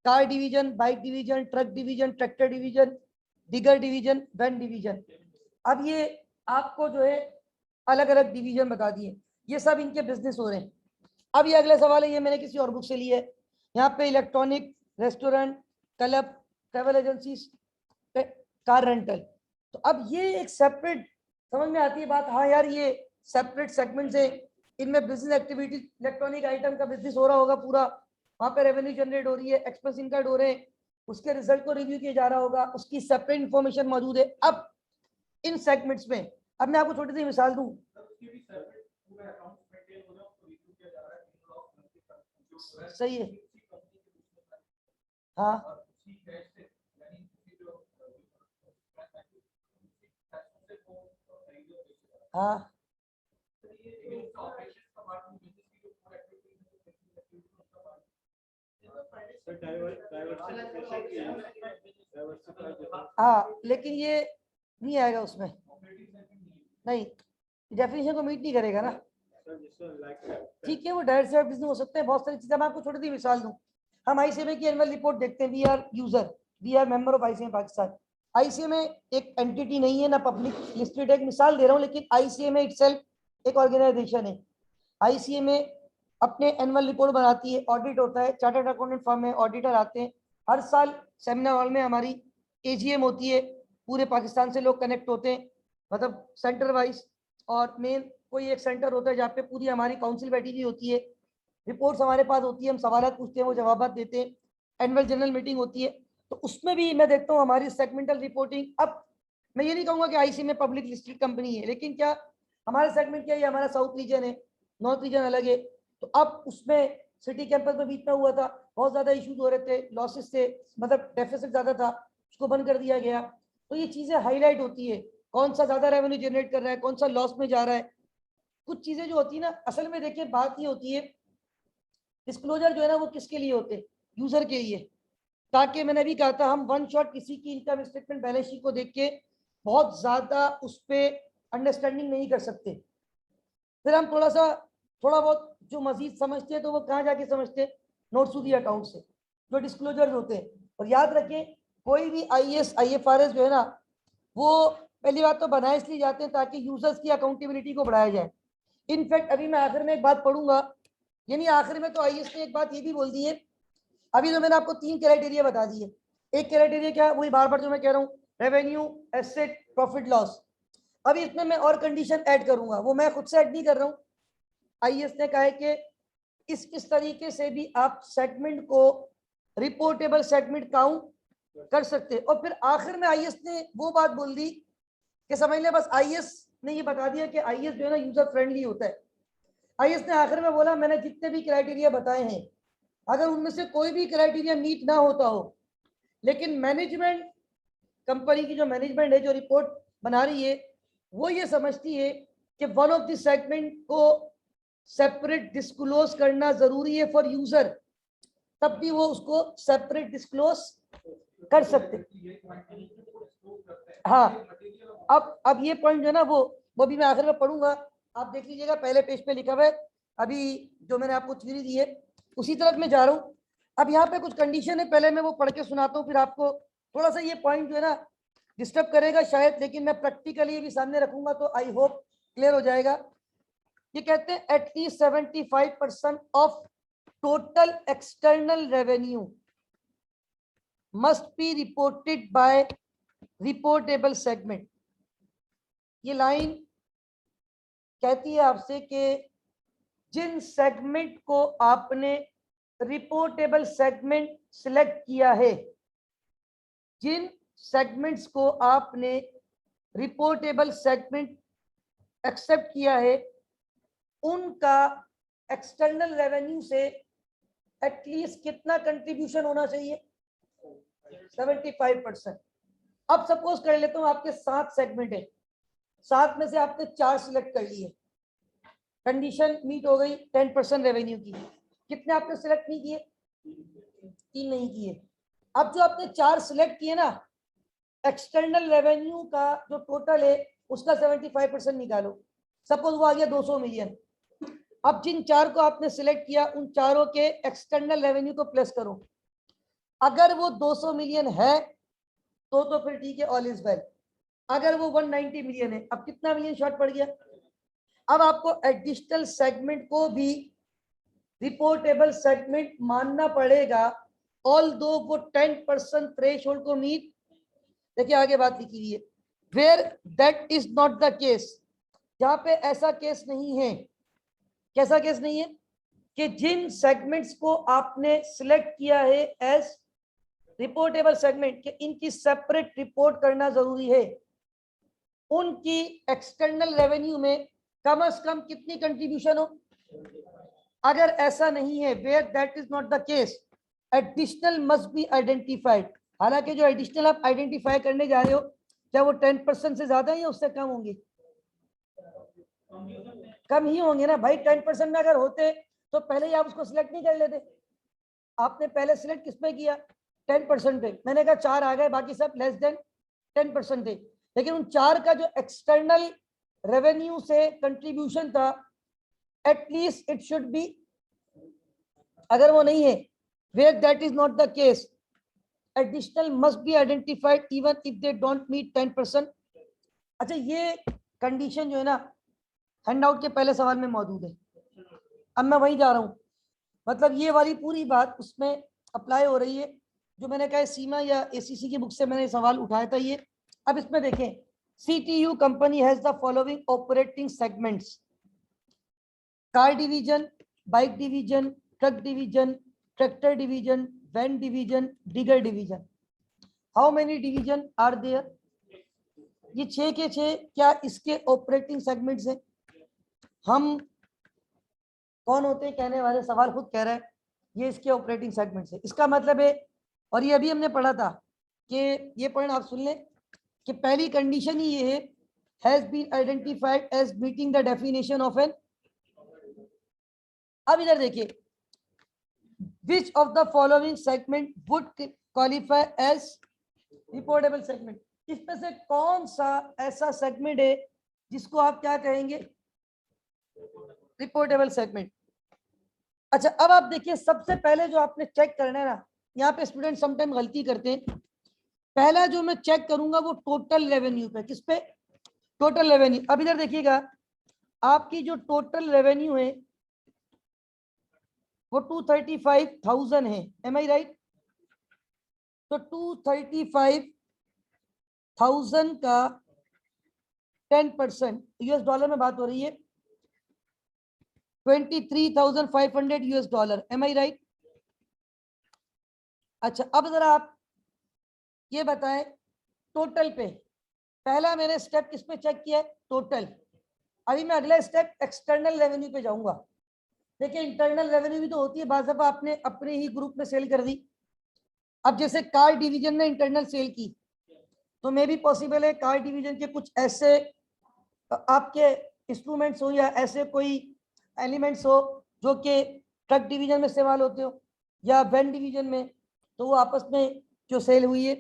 car division, bike division, truck division, tractor division, digger division, van division. अब ये आपको जो है अलग अलग डिवीजन बता दिए, ये सब इनके बिजनेस हो रहे हैं। अब ये अगला सवाल है, ये मैंने किसी और बुक से लिया है। यहाँ पे electronic, restaurant, club, travel agency, car rental. तो अब ये एक सेपरेट, समझ में आती है बात? हाँ यार, ये सेपरेट सेगमेंट से, इनमें बिजनेस एक्टिविटी, इलेक्ट्रॉनिक आइटम का बिजनेस हो रहा होगा पूरा, वहां पे रेवेन्यू जनरेट हो रही है, एक्सपेंस इनकर्ड हो रहे हैं, उसके रिजल्ट को रिव्यू किया जा रहा होगा, उसकी सेपरेट इंफॉर्मेशन मौजूद है। अब इन सेगमेंट्स में, अब मैं आपको छोटी सी मिसाल दूं, सही है। हाँ हाँ हाँ, लेकिन ये नहीं आएगा उसमें, नहीं, डेफिनेशन को मीट नहीं करेगा ना। ठीक है, वो डायरेक्ट से बिजनेस हो सकते हैं, बहुत सारी चीजें। मैं आपको छोटी सी मिसाल दूं, हम आईसीएमए की एनुअल रिपोर्ट देखते हैं, we are user, we are member of ICMA Pakistan. ICMA एक एंटिटी नहीं है ना, पब्लिक लिस्टेड, एक मिसाल दे रहा हूँ, लेकिन आईसीएमए इटसेल्फ एक ऑर्गेनाइजेशन है। आईसीएमए अपने एनुअल रिपोर्ट बनाती है, ऑडिट होता है, चार्टर्ड अकाउंटेंट फर्म में ऑडिटर आते हैं हर साल। सेमिनार हॉल में हमारी एजीएम होती है, पूरे पाकिस्तान से लोग कनेक्ट होते हैं, मतलब सेंटर वाइज, और मेन कोई एक सेंटर होता है जहाँ पे पूरी हमारी काउंसिल बैठी हुई होती है, रिपोर्ट्स हमारे पास होती है, हम सवाल पूछते हैं, वो जवाब देते हैं। एनुअल जनरल मीटिंग होती है, तो उसमें भी मैं देखता हूँ हमारी सेगमेंटल रिपोर्टिंग। अब मैं ये नहीं कहूँगा कि आईसी में पब्लिक लिस्टेड कंपनी है, लेकिन क्या हमारा सेगमेंट क्या है, हमारा साउथ रीजन है, नॉर्थ रीजन अलग है। तो अब उसमें सिटी कैंपस में भी इतना हुआ था, बहुत ज्यादा इश्यूज हो रहे थे, लॉसेस थे, मतलब डेफिसिट ज्यादा था, उसको बंद कर दिया गया। तो ये चीजें हाईलाइट होती है, कौन सा ज्यादा रेवेन्यू जनरेट कर रहा है, कौन सा लॉस में जा रहा है। कुछ चीजें जो होती है ना, असल में देखिए बात ये होती है, डिस्क्लोजर जो है ना, वो किसके लिए होते हैं? यूजर के लिए। ताकि मैंने भी कहा था, हम वन शॉट किसी की इनकम स्टेटमेंट, बैलेंस शीट को देख के बहुत ज्यादा उस पर अंडरस्टैंडिंग नहीं कर सकते। फिर हम थोड़ा बहुत जो मजीद समझते हैं, तो वो कहाँ जाके समझते हैं? नोट्स टू दी अकाउंट से, जो डिस्क्लोजर होते हैं। और याद रखें, कोई भी आईएएस आईएफआरएस जो है ना, वो पहली बात तो बनाए इसलिए जाते हैं ताकि यूजर्स की अकाउंटेबिलिटी को बढ़ाया जाए। इनफैक्ट अभी मैं आखिर में एक बात पढ़ूंगा, यानी आखिर में तो आईएएस ने एक बात ये भी बोल दी है। अभी तो मैंने आपको 3 क्राइटेरिया बता दिए। एक क्राइटेरिया क्या, वही बार बार जो मैं कह रहा हूँ, रेवेन्यू, एसेट, प्रॉफिट लॉस। अभी इसमें मैं और कंडीशन ऐड करूंगा, वो मैं खुद से ऐड नहीं कर रहा हूँ, आईएएस ने कहा है कि इस तरीके से भी आप सेगमेंट को रिपोर्टेबल सेगमेंट काउंट कर सकते हैं। और फिर आखिर में आईएएस ने वो बात बोल दी कि समझ लें, बस आईएएस ने ये बता दिया कि आईएएस जो है ना यूजर फ्रेंडली होता है। आईएएस ने आखिर में बोला, मैंने जितने भी क्राइटेरिया बताए हैं, अगर उनमें से कोई भी क्राइटेरिया मीट ना होता हो, लेकिन मैनेजमेंट, कंपनी की जो मैनेजमेंट है, जो रिपोर्ट बना रही है, वो ये समझती है कि वन ऑफ दिस सेगमेंट को सेपरेट डिस्क्लोज करना जरूरी है फॉर यूजर, तब भी वो उसको सेपरेट डिस्क्लोज कर सकते। हाँ, अब ये पॉइंट जो है ना, वो भी मैं आखिर में पढ़ूंगा, आप देख लीजिएगा, पहले पेज पे लिखा हुआ है। अभी जो मैंने आपको थ्योरी दी है, उसी तरफ मैं जा रहा हूँ। अब यहाँ पे कुछ कंडीशन है, पहले मैं वो पढ़ के सुनाता हूँ, फिर आपको थोड़ा सा ये पॉइंट जो है ना डिस्टर्ब करेगा शायद, लेकिन मैं प्रैक्टिकली भी सामने रखूंगा तो आई होप क्लियर हो जाएगा। ये कहते हैं at least 75% of total external revenue must be reported by reportable segment. ये लाइन कहती है आपसे कि जिन सेगमेंट को आपने रिपोर्टेबल सेगमेंट सिलेक्ट किया है, जिन सेगमेंट्स को आपने रिपोर्टेबल सेगमेंट एक्सेप्ट किया है, उनका एक्सटर्नल रेवेन्यू से एटलीस्ट कितना कंट्रीब्यूशन होना चाहिए? 75%। अब सपोज कर लेता हूं आपके 7 सेगमेंट है, 7 में से आपने 4 सिलेक्ट कर लिए, कंडीशन मीट हो गई 10% रेवेन्यू की। कितने आपने सिलेक्ट नहीं किए? 3 नहीं किए। अब जो आपने 4 सिलेक्ट किए ना, एक्सटर्नल रेवेन्यू का जो टोटल है उसका 75% निकालो। सपोज वो आ गया 200 मिलियन। अब जिन 4 को आपने सिलेक्ट किया, उन चारों के एक्सटर्नल रेवेन्यू को प्लस करो। अगर वो 200 मिलियन है तो फिर ठीक है, ऑल इज वेल। अगर वो 190 मिलियन है, अब कितना मिलियन शॉर्ट पड़ गया? अब आपको एडिशनल सेगमेंट को भी रिपोर्टेबल सेगमेंट मानना पड़ेगा, ऑल दो वो 10% थ्रेशोल्ड को मीट। देखिए आगे बात लिखी हुई है, where that is not the case, जहां पे ऐसा केस नहीं है। कैसा केस नहीं है? कि जिन सेगमेंट्स को आपने सिलेक्ट किया है एज रिपोर्टेबल सेगमेंट, कि इनकी सेपरेट रिपोर्ट करना जरूरी है, उनकी एक्सटर्नल रेवेन्यू में कम से कम कितनी कंट्रीब्यूशन हो? अगर ऐसा नहीं है, where that is not the case, additional must be identified. हालांकि जो एडिशनल आप आइडेंटिफाई करने जा रहे हो, क्या वो 10% से ज्यादा है या उससे कम होंगे? कम ही होंगे ना भाई। 10% में अगर होते तो पहले ही आप उसको सिलेक्ट नहीं कर लेते। आपने पहले सिलेक्ट किस पे किया? 10% पे। मैंने कहा 4 आ गए, बाकी सब लेस देन 10% थे। लेकिन उन 4 का जो एक्सटर्नल रेवेन्यू से कंट्रीब्यूशन था, एटलीस्ट इट शुड बी, अगर वो नहीं है, where that is not the case, additional must be identified even if they don't meet 10%। अच्छा, ये कंडीशन जो है ना हैंडआउट के पहले सवाल में मौजूद है। अब मैं वहीं जा रहा हूँ, मतलब ये वाली पूरी बात उसमें अप्लाई हो रही है जो मैंने कहा सीमा या एसीसी की बुक से मैंने सवाल उठाया था ये। अब इसमें देखें, CTU company has the following operating segments: car division, bike division, truck division, tractor division, van division, digger division. How many division are there? ये 6 के 6 क्या इसके ऑपरेटिंग सेगमेंट्स हैं? हम कौन होते हैं कहने वाले? सवाल खुद कह रहा है ये इसके ऑपरेटिंग सेगमेंट्स है। इसका मतलब है, और ये अभी हमने पढ़ा था कि ये पॉइंट आप सुन लें कि पहली कंडीशन ही ये है, has been identified as meeting the definition of an. अब इधर देखिए, which of the following segment would qualify as reportable segment? इसमें से कौन सा ऐसा सेगमेंट है जिसको आप क्या कहेंगे? Reportable segment. अच्छा, अब आप देखिए, सबसे पहले जो आपने चेक करना है ना, यहाँ पे स्टूडेंट समटाइम गलती करते हैं। पहला जो मैं चेक करूंगा वो टोटल रेवेन्यू पे। किस पे? Total revenue. अब इधर देखिएगा, आपकी जो टोटल रेवेन्यू है वो 235,000 है। एम आई राइट? तो 235,000 का 10% यूएस डॉलर में बात हो रही है, 23,500 यूएस डॉलर। एम आई राइट? अच्छा, अब जरा आप ये बताएं, टोटल पे पहला मैंने स्टेप किस पे चेक किया है? टोटल। अभी मैं अगला स्टेप एक्सटर्नल रेवेन्यू पे जाऊंगा। देखिए, इंटरनल रेवेन्यू भी तो होती है, बाज़ दफा आपने अपने ही ग्रुप में सेल कर दी। अब जैसे कार डिवीजन ने इंटरनल सेल की, तो मे भी पॉसिबल है कार डिवीजन के कुछ ऐसे आपके इंस्ट्रूमेंट्स हो या ऐसे कोई एलिमेंट्स हो जो कि ट्रक डिवीजन में इस्तेमाल होते हो या वैन डिवीजन में, तो वो आपस में जो सेल हुई है।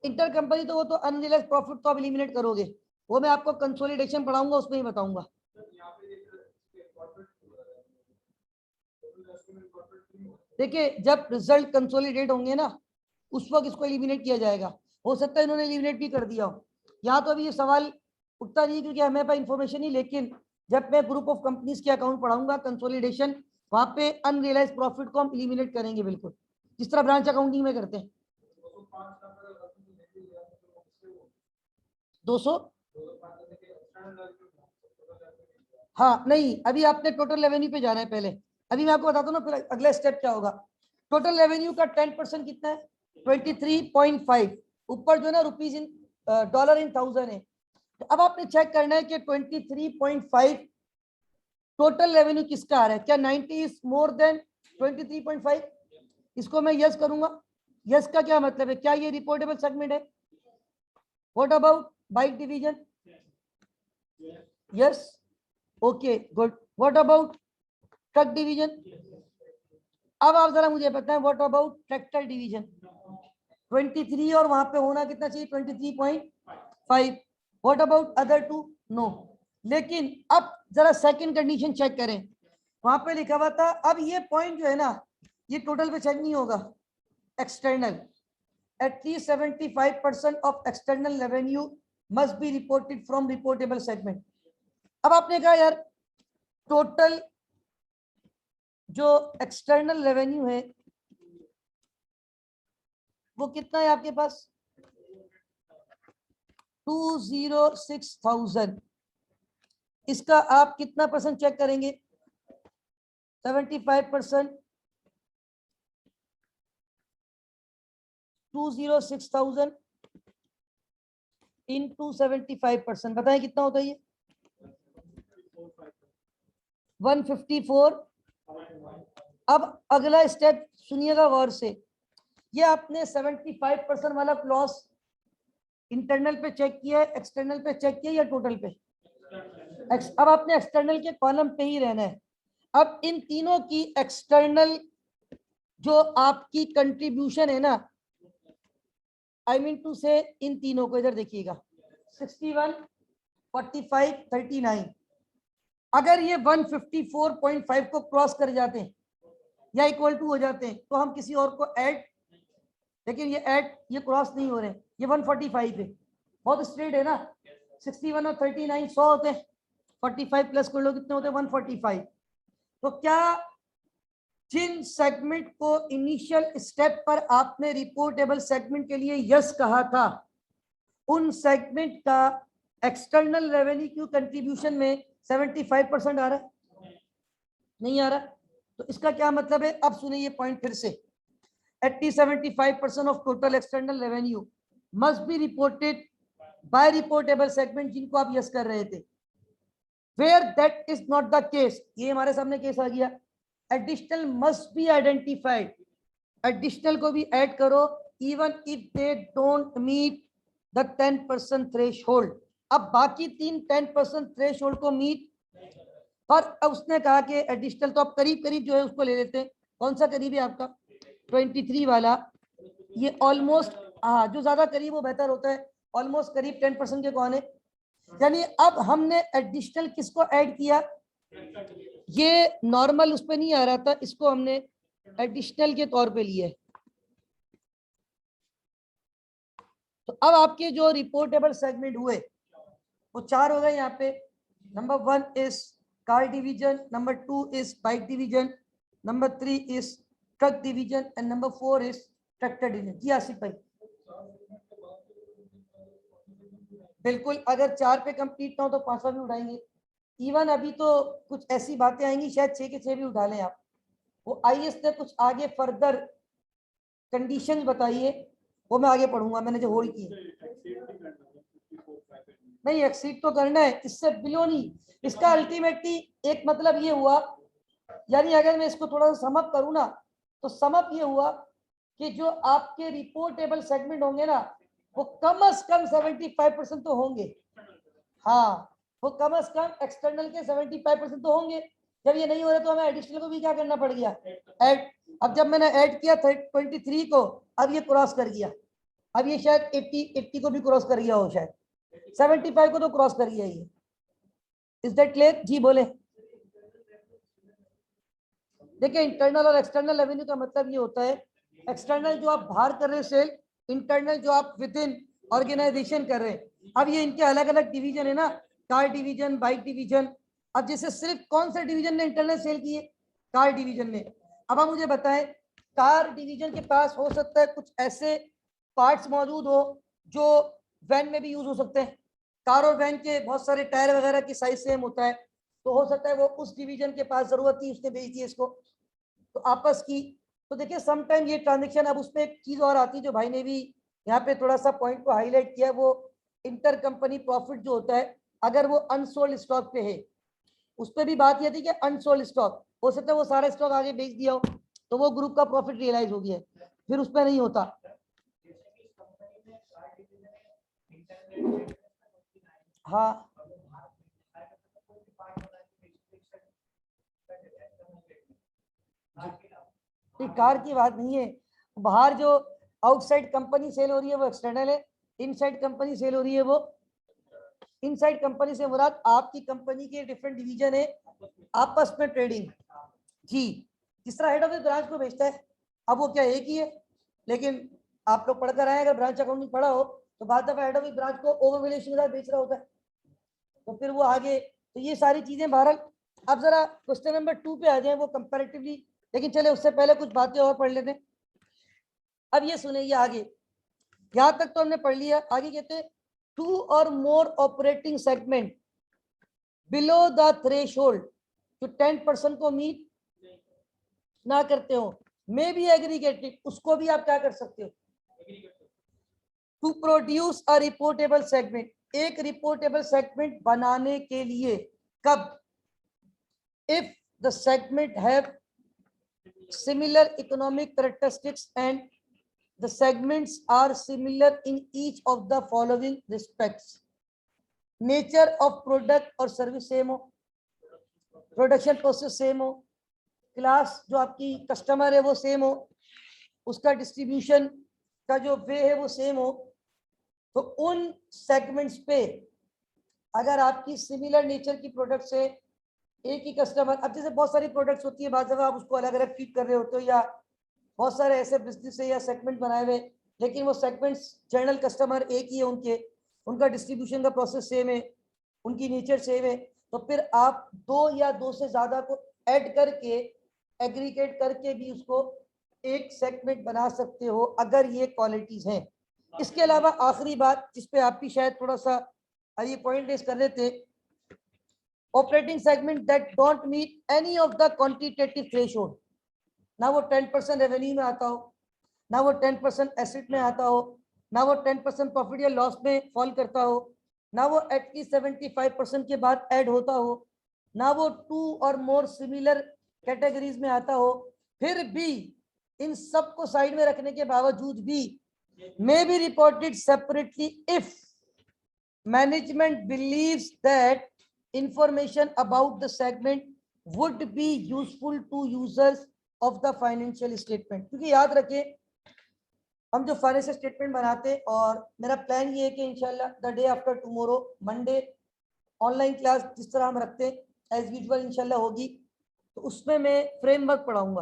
इंटर कंपनी तो वो तो अनरियलाइज्ड प्रॉफिट तो आप एलिमिनेट करोगे, वो मैं आपको कंसोलिडेशन पढ़ाऊंगा, उसमें ही बताऊंगा। देखिए जब रिजल्ट कंसोलिडेट होंगे ना उस वक्त इसको एलिमिनेट किया जाएगा। हो सकता है इन्होंने एलिमिनेट भी कर दिया हो। यहाँ तो अभी ये सवाल उठता नहीं क्योंकि हमें पास इंफॉर्मेशन ही, लेकिन जब मैं ग्रुप ऑफ कंपनीज के अकाउंट पढ़ाऊंगा कंसोलिडेशन, वहां पे अनरियलाइज प्रॉफिट को हम एलिमिनेट करेंगे बिल्कुल, जिस तरह ब्रांच अकाउंटिंग में करते हैं। 200, हाँ नहीं, अभी आपने टोटल रेवेन्यू पे जाना है पहले। अभी मैं आपको बताता हूँ ना फिर अगला स्टेप क्या होगा। टोटल रेवेन्यू का 10% कितना है? 23.5। ऊपर जो है ना rupees in dollar in thousand है। तो अब आपने चेक करना है कि 23.5 टोटल रेवेन्यू किसका आ रहा है। क्या 90 इज मोर देन 23.5? इसको मैं यस करूंगा। यस का क्या मतलब है? क्या ये रिपोर्टेबल सेगमेंट है? What about bike division? Yes, okay good. What about truck division? अब आप जरा मुझे बताएं व्हाट अबाउट ट्रैक्टर डिवीजन? 23 और वहां पे होना कितना चाहिए? 23.5। What about other two? No. लेकिन अब जरा सेकंड कंडीशन चेक करें, वहां पे लिखा हुआ था, अब ये पॉइंट जो है ना ये टोटल पे चेक नहीं होगा, external. At least 75% of external revenue must be reported from reportable segment. अब आपने कहा यार टोटल जो एक्सटर्नल रेवेन्यू है वो कितना है आपके पास? 206,000। इसका आप कितना परसेंट चेक करेंगे? 75%। 206,000 इंटू 75%, बताएं कितना होता है ये? 154। अब अगला स्टेप सुनिएगा गौर से, ये आपने 75% वाला क्लॉज इंटरनल पे चेक किया है, एक्सटर्नल पे चेक किया या टोटल पे? अब आपने एक्सटर्नल के कॉलम पे ही रहना है। अब इन तीनों की एक्सटर्नल जो आपकी कंट्रीब्यूशन है ना, आई मीन टू से इन तीनों को इधर देखिएगा, 61, 45, 39। अगर ये 154.5 को क्रॉस कर जाते हैं या इक्वल टू हो जाते हैं तो हम किसी और को ऐड, लेकिन ये क्रॉस नहीं हो रहे, ये 145 है, बहुत स्ट्रेट है ना। 61 और 39 100 होते हैं, 45 प्लस कर लो कितने होते हैं? 145। तो क्या जिन सेगमेंट को इनिशियल स्टेप पर आपने रिपोर्टेबल सेगमेंट के लिए यस कहा था, उन सेगमेंट का एक्सटर्नल रेवेन्यू क्यू कंट्रीब्यूशन में 75% आ रहा है? नहीं आ रहा। तो इसका क्या मतलब है? अब सुनिए ये पॉइंट फिर से, at least 75% of total external revenue must be reported by reportable segment, जिनको आप यस कर रहे थे। where that is not the case, ये हमारे सामने केस आ गया। additional must be identified, additional को भी ऐड करो even if they don't meet the 10% threshold। अब बाकी तीन 10% threshold को मीट, और उसने कहा कि एडिशनल तो आप करीब करीब जो है उसको ले लेते हैं। कौन सा करीब है आपका? 23 वाला। ये ऑलमोस्ट, हाँ जो ज्यादा करीब वो बेहतर होता है। ऑलमोस्ट करीब 10% के कौन है? यानी अब हमने एडिशनल किसको ऐड किया? ये नॉर्मल उस पर नहीं आ रहा था, इसको हमने एडिशनल के तौर पे लिया है। तो अब आपके जो रिपोर्टेबल सेगमेंट हुए वो चार हो गए यहाँ पे। Number 1 is car division, number 2 is bike division, number 3 is truck division and number 4 is tractor division. जी आसिफ भाई, बिल्कुल, अगर 4 पे कंप्लीट ना हो तो 5वां भी उठाएंगे। इवन अभी तो कुछ ऐसी बातें आएंगी शायद 6 के 6 भी उठा लें आप। वो आईएएस ने कुछ आगे फर्दर कंडीशंस बताइए, वो मैं आगे पढ़ूंगा, मैंने जो होल्ड की। नहीं एक्सीड तो करना है, इससे बिलो नहीं। इसका अल्टीमेटली एक मतलब ये हुआ, यानी अगर मैं इसको थोड़ा सा समअप करूं ना, तो समअप ये हुआ कि जो आपके रिपोर्टेबल सेगमेंट होंगे ना वो कम से कम 75% तो होंगे। हाँ, वो कम से कम एक्सटर्नल के 75% तो होंगे। जब ये नहीं हो रहा तो हमें एडिशनल को भी क्या करना पड़ गया? ऐड। अब जब मैंने ऐड किया 23 को, अब ये क्रॉस कर गया, अब ये शायद 80 को भी क्रॉस कर गया हो, शायद 75 को तो क्रॉस कर गया ये। Is that clear? जी बोले। देखिए इंटरनल और एक्सटर्नल रेवेन्यू का मतलब ये होता है, एक्सटर्नल जो आप बाहर कर रहे हैं सेल, इंटरनल जो आप विद इन ऑर्गेनाइजेशन कर रहे हैं। अब ये इनके अलग अलग डिवीजन है ना, कार डिवीजन, बाइक डिवीजन। अब जैसे सिर्फ कौन सा डिवीजन ने इंटरनल सेल की है? कार डिवीजन ने। अब आप मुझे बताएं, कार डिवीजन के पास हो सकता है कुछ ऐसे पार्ट्स मौजूद हो जो वैन में भी यूज हो सकते हैं। कार और वैन के बहुत सारे टायर वगैरह की साइज सेम होता है, तो हो सकता है वो उस डिवीजन के पास जरूरत थी, उसने बेच दी इसको, तो आपस की। तो देखिए समटाइम ये ट्रांजेक्शन, अब उसमें एक चीज और आती है जो भाई ने भी यहाँ पे थोड़ा सा पॉइंट को हाईलाइट किया, वो इंटर कंपनी प्रॉफिट जो होता है, अगर वो अनसोल्ड स्टॉक पे है, उस पर भी बात यह थी कि अनसोल्ड स्टॉक हो सकता है वो सारा स्टॉक आगे बेच दिया हो, तो वो ग्रुप का प्रॉफिट रियलाइज हो गया, फिर उस पर नहीं होता। हाँ कार की बात नहीं है, बाहर जो आउटसाइड कंपनी सेल हो रही है वो एक्सटर्नल है, इनसाइड कंपनी सेल हो रही है वो। इनसाइड कंपनी से मुराद आपकी कंपनी के डिफरेंट डिवीजन है, आपस में ट्रेडिंग। जी, जिस तरह हेड ऑफिस ब्रांच को भेजता है, अब वो क्या एक ही है, लेकिन आप लोग पढ़कर आए, अगर ब्रांच अकाउंटिंग पढ़ा हो तो बाद दफा हेड ऑफिस ब्रांच को ओवर वैल्यूएशन के साथ बेच रहा होता है, तो फिर वो आगे, तो ये सारी चीजें बहरहाल। अब जरा क्वेश्चन नंबर 2 पे आ जाए, वो कंपैरेटिवली, लेकिन चले उससे पहले कुछ बातें और पढ़ लेते हैं। अब ये सुने, ये आगे यहां तक तो हमने पढ़ लिया, आगे कहते हैं 2 और more operating segment below the threshold, जो 10% को मीट ना करते हो, मे बी एग्रीगेटेड, उसको भी आप क्या कर सकते हो, to produce a reportable segment, एक रिपोर्टेबल सेगमेंट बनाने के लिए। कब? If the segment have similar economic characteristics and the segments are similar in each of the following respects: nature of product और सर्विस सेम हो, प्रोडक्शन प्रोसेस सेम हो, class जो आपकी कस्टमर है वो सेम हो, उसका डिस्ट्रीब्यूशन का जो वे है वो सेम हो, तो उन सेगमेंट्स पे अगर आपकी सिमिलर नेचर की प्रोडक्ट्स है, एक ही कस्टमर, अब जैसे बहुत सारी प्रोडक्ट्स होती है, बाद जगह आप उसको अलग अलग ट्रीट कर रहे होते हो, या बहुत सारे ऐसे बिजनेस है या सेगमेंट बनाए हुए, लेकिन वो सेगमेंट्स जनरल कस्टमर एक ही है उनके, उनका डिस्ट्रीब्यूशन का प्रोसेस सेम है, उनकी नेचर सेम है, तो फिर आप 2 या 2 से ज्यादा को ऐड करके एग्रीगेट करके भी उसको एक सेगमेंट बना सकते हो, अगर ये क्वालिटीज हैं। इसके अलावा आखिरी बात जिस पे आप भी शायद थोड़ा सा ये पॉइंट रेस कर रहे थे, operating segment that don't meet any of the quantitative threshold, ना वो 10% रेवेन्यू में आता हो, ना वो 10% एसेट में आता हो, ना वो 10% प्रॉफिट या लॉस में फॉल करता हो, ना वो एटलीस्ट 75% के बाद ऐड होता हो, ना वो 2 और मोर सिमिलर कैटेगरीज में आता हो, फिर भी इन सब को साइड में रखने के बावजूद भी may be reported separately if management believes that information about the segment would be useful to users of the financial statement। क्योंकि याद रखें, हम जो फाइनेंशियल स्टेटमेंट बनाते हैं, और मेरा प्लान ये है कि इंशाल्लाह the day after tomorrow Monday online class जिस तरह हम रखते हैं एज यूजुअल इंशाल्लाह होगी, तो उसमें मैं फ्रेमवर्क पढ़ाऊंगा।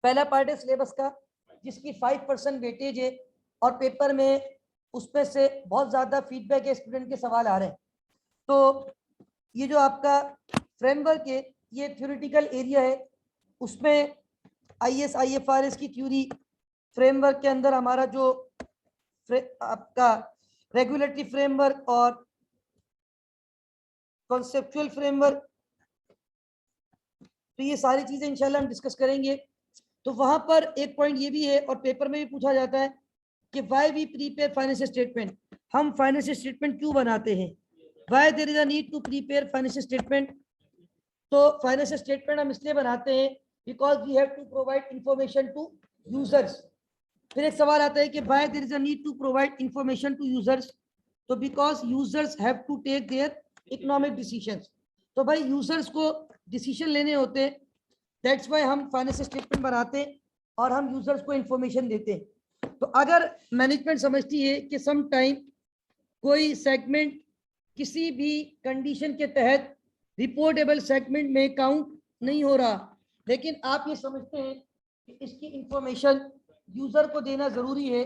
पहला पार्ट है सिलेबस का, जिसकी 5% वेटेज है, और पेपर में उसमें से बहुत ज़्यादा फीडबैक है, स्टूडेंट के सवाल आ रहे हैं। तो ये जो आपका फ्रेमवर्क है, ये थ्योरेटिकल एरिया है, उसमें IAS IFRS की थ्योरी, फ्रेमवर्क के अंदर हमारा जो आपका रेगुलेटरी फ्रेमवर्क और कॉन्सेप्चुअल फ्रेमवर्क, तो ये सारी चीजें इंशाल्लाह हम डिस्कस करेंगे। तो वहां पर एक पॉइंट ये भी है, और पेपर में भी पूछा जाता है कि why we prepare financial statement, हम फाइनेंशियल स्टेटमेंट क्यों बनाते हैं, why there is a need to prepare financial statement. तो फाइनेंशियल स्टेटमेंट हम इसलिए बनाते हैं because we have to provide information to users. फिर एक सवाल आता है कि why there is a need to provide information to users, तो because users have to take their economic decisions. तो भाई यूजर्स को डिसीजन लेने होते हैं, दैट्स व्हाई हम फाइनेंशियल स्टेटमेंट बनाते हैं और हम यूजर्स को इंफॉर्मेशन देते हैं। तो अगर मैनेजमेंट समझती है कि सम टाइम कोई सेगमेंट किसी भी कंडीशन के तहत रिपोर्टेबल सेगमेंट में काउंट नहीं हो रहा, लेकिन आप ये समझते हैं कि इसकी इंफॉर्मेशन यूजर को देना जरूरी है,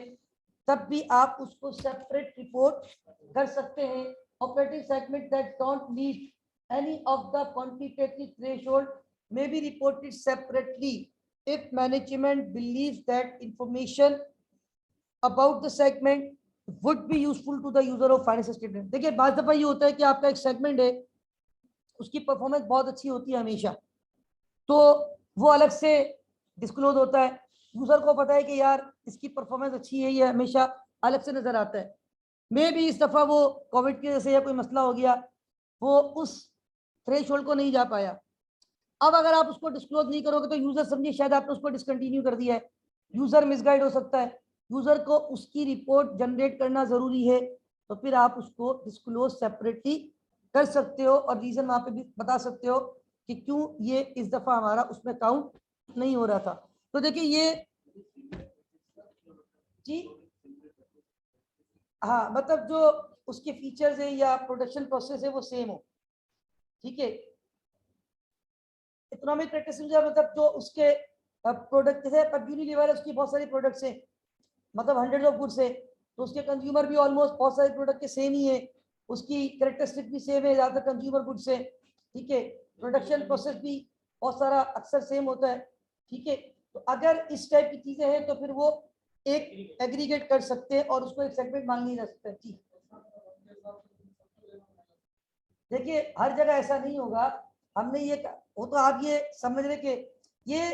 तब भी आप उसको सेपरेट रिपोर्ट कर सकते हैं। Operating segment that don't meet any of the quantitative threshold may be reported separately if management believes that information about the segment would be useful to the user of financial statement। देखिए बात दफा ये होता है कि आपका एक segment है, उसकी परफॉर्मेंस बहुत अच्छी होती है हमेशा, तो वो अलग से डिस्क्लोज होता है, यूजर को पता है कि यार इसकी परफॉर्मेंस अच्छी है, ये हमेशा अलग से नजर आता है। मे भी इस दफा वो कोविड की वजह से या कोई मसला हो गया, वो उस थ्रेशोल्ड को नहीं जा पाया। अब अगर आप उसको डिस्क्लोज नहीं करोगे तो यूजर समझिए शायद आपने उसको डिसकंटिन्यू कर दिया है, यूजर मिसगाइड हो सकता है, यूजर को उसकी रिपोर्ट जनरेट करना जरूरी है, तो फिर आप उसको डिस्क्लोज सेपरेटली कर सकते हो और रीजन वहां पे भी बता सकते हो कि क्यों ये इस दफा हमारा उसमें काउंट नहीं हो रहा था। तो देखिए ये जी हाँ, मतलब जो उसके फीचर्स है या प्रोडक्शन प्रोसेस है वो सेम हो, ठीक है। इकोनॉमिक प्रैक्टिसेस मतलब जो उसके प्रोडक्ट है, पर यूनिलीवर है उसकी बहुत सारी प्रोडक्ट्स है, मतलब हंड्रेड ऑफ गुड्स है, तो उसके कंज्यूमर भी ऑलमोस्ट बहुत सारे प्रोडक्ट के सेम ही है, उसकी कैरेक्टरिस्टिक भी सेम है, ज्यादातर कंज्यूमर गुड्स है, ठीक है। प्रोडक्शन प्रोसेस भी बहुत सारा अक्सर सेम होता है, ठीक है। तो अगर इस टाइप की चीजें हैं तो फिर वो एक एग्रीगेट कर सकते हैं और उसको एक सेगमेंट मान नहीं जा सकता। जी देखिए हर जगह ऐसा नहीं होगा, हमने ये वो तो आप ये समझ रहे कि ये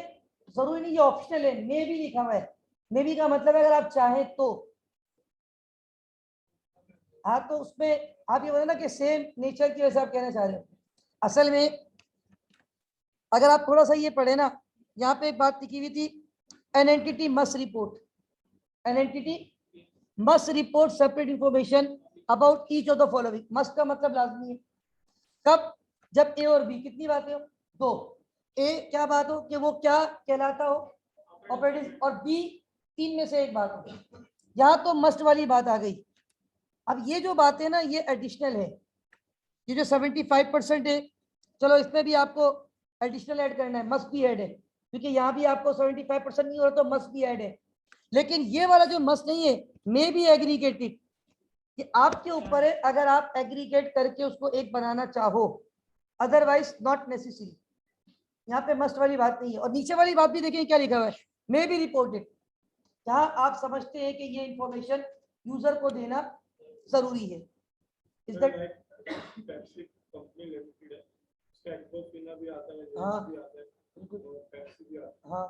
जरूरी नहीं, ये ऑप्शनल है, मे भी लिखा हुआ है, मे भी का मतलब है अगर आप चाहें तो। हाँ तो उसमें आप ये बोले ना कि सेम नेचर की वजह से आप कहना चाह रहे हो, असल में अगर आप थोड़ा सा ये पढ़े ना, यहाँ पे एक बात लिखी हुई थी, N entity must report, N entity must report separate information about each of the following. Must का मतलब लाजमी है, कब? जब ए और बी कितनी बातें हो, दो, ए क्या बात हो कि वो क्या कहलाता हो ऑपरेटिंग, और बी तीन में से एक बात हो, यहाँ तो मस्ट वाली बात आ गई। अब ये जो बात है ना ये एडिशनल है, ये जो 75% है, चलो इसमें भी आपको एडिशनल ऐड करना है, मस्ट भी ऐड है, क्योंकि यहाँ भी आपको 75% नहीं हो रहा तो मस्ट भी ऐड है। लेकिन ये वाला जो मस्ट नहीं है, मे बी एग्रीगेटेड, कि आपके ऊपर है अगर आप एग्रीगेट करके उसको एक बनाना चाहो, अदरवाइज नॉट नेसेसरी। यहाँ पे मस्ट वाली बात नहीं है। और नीचे वाली बात भी देखिए क्या लिखा हुआ है, मे बी रिपोर्टेड, जहां आप समझते हैं कि ये इंफॉर्मेशन यूजर को देना जरूरी है। इज दैट हाँ हाँ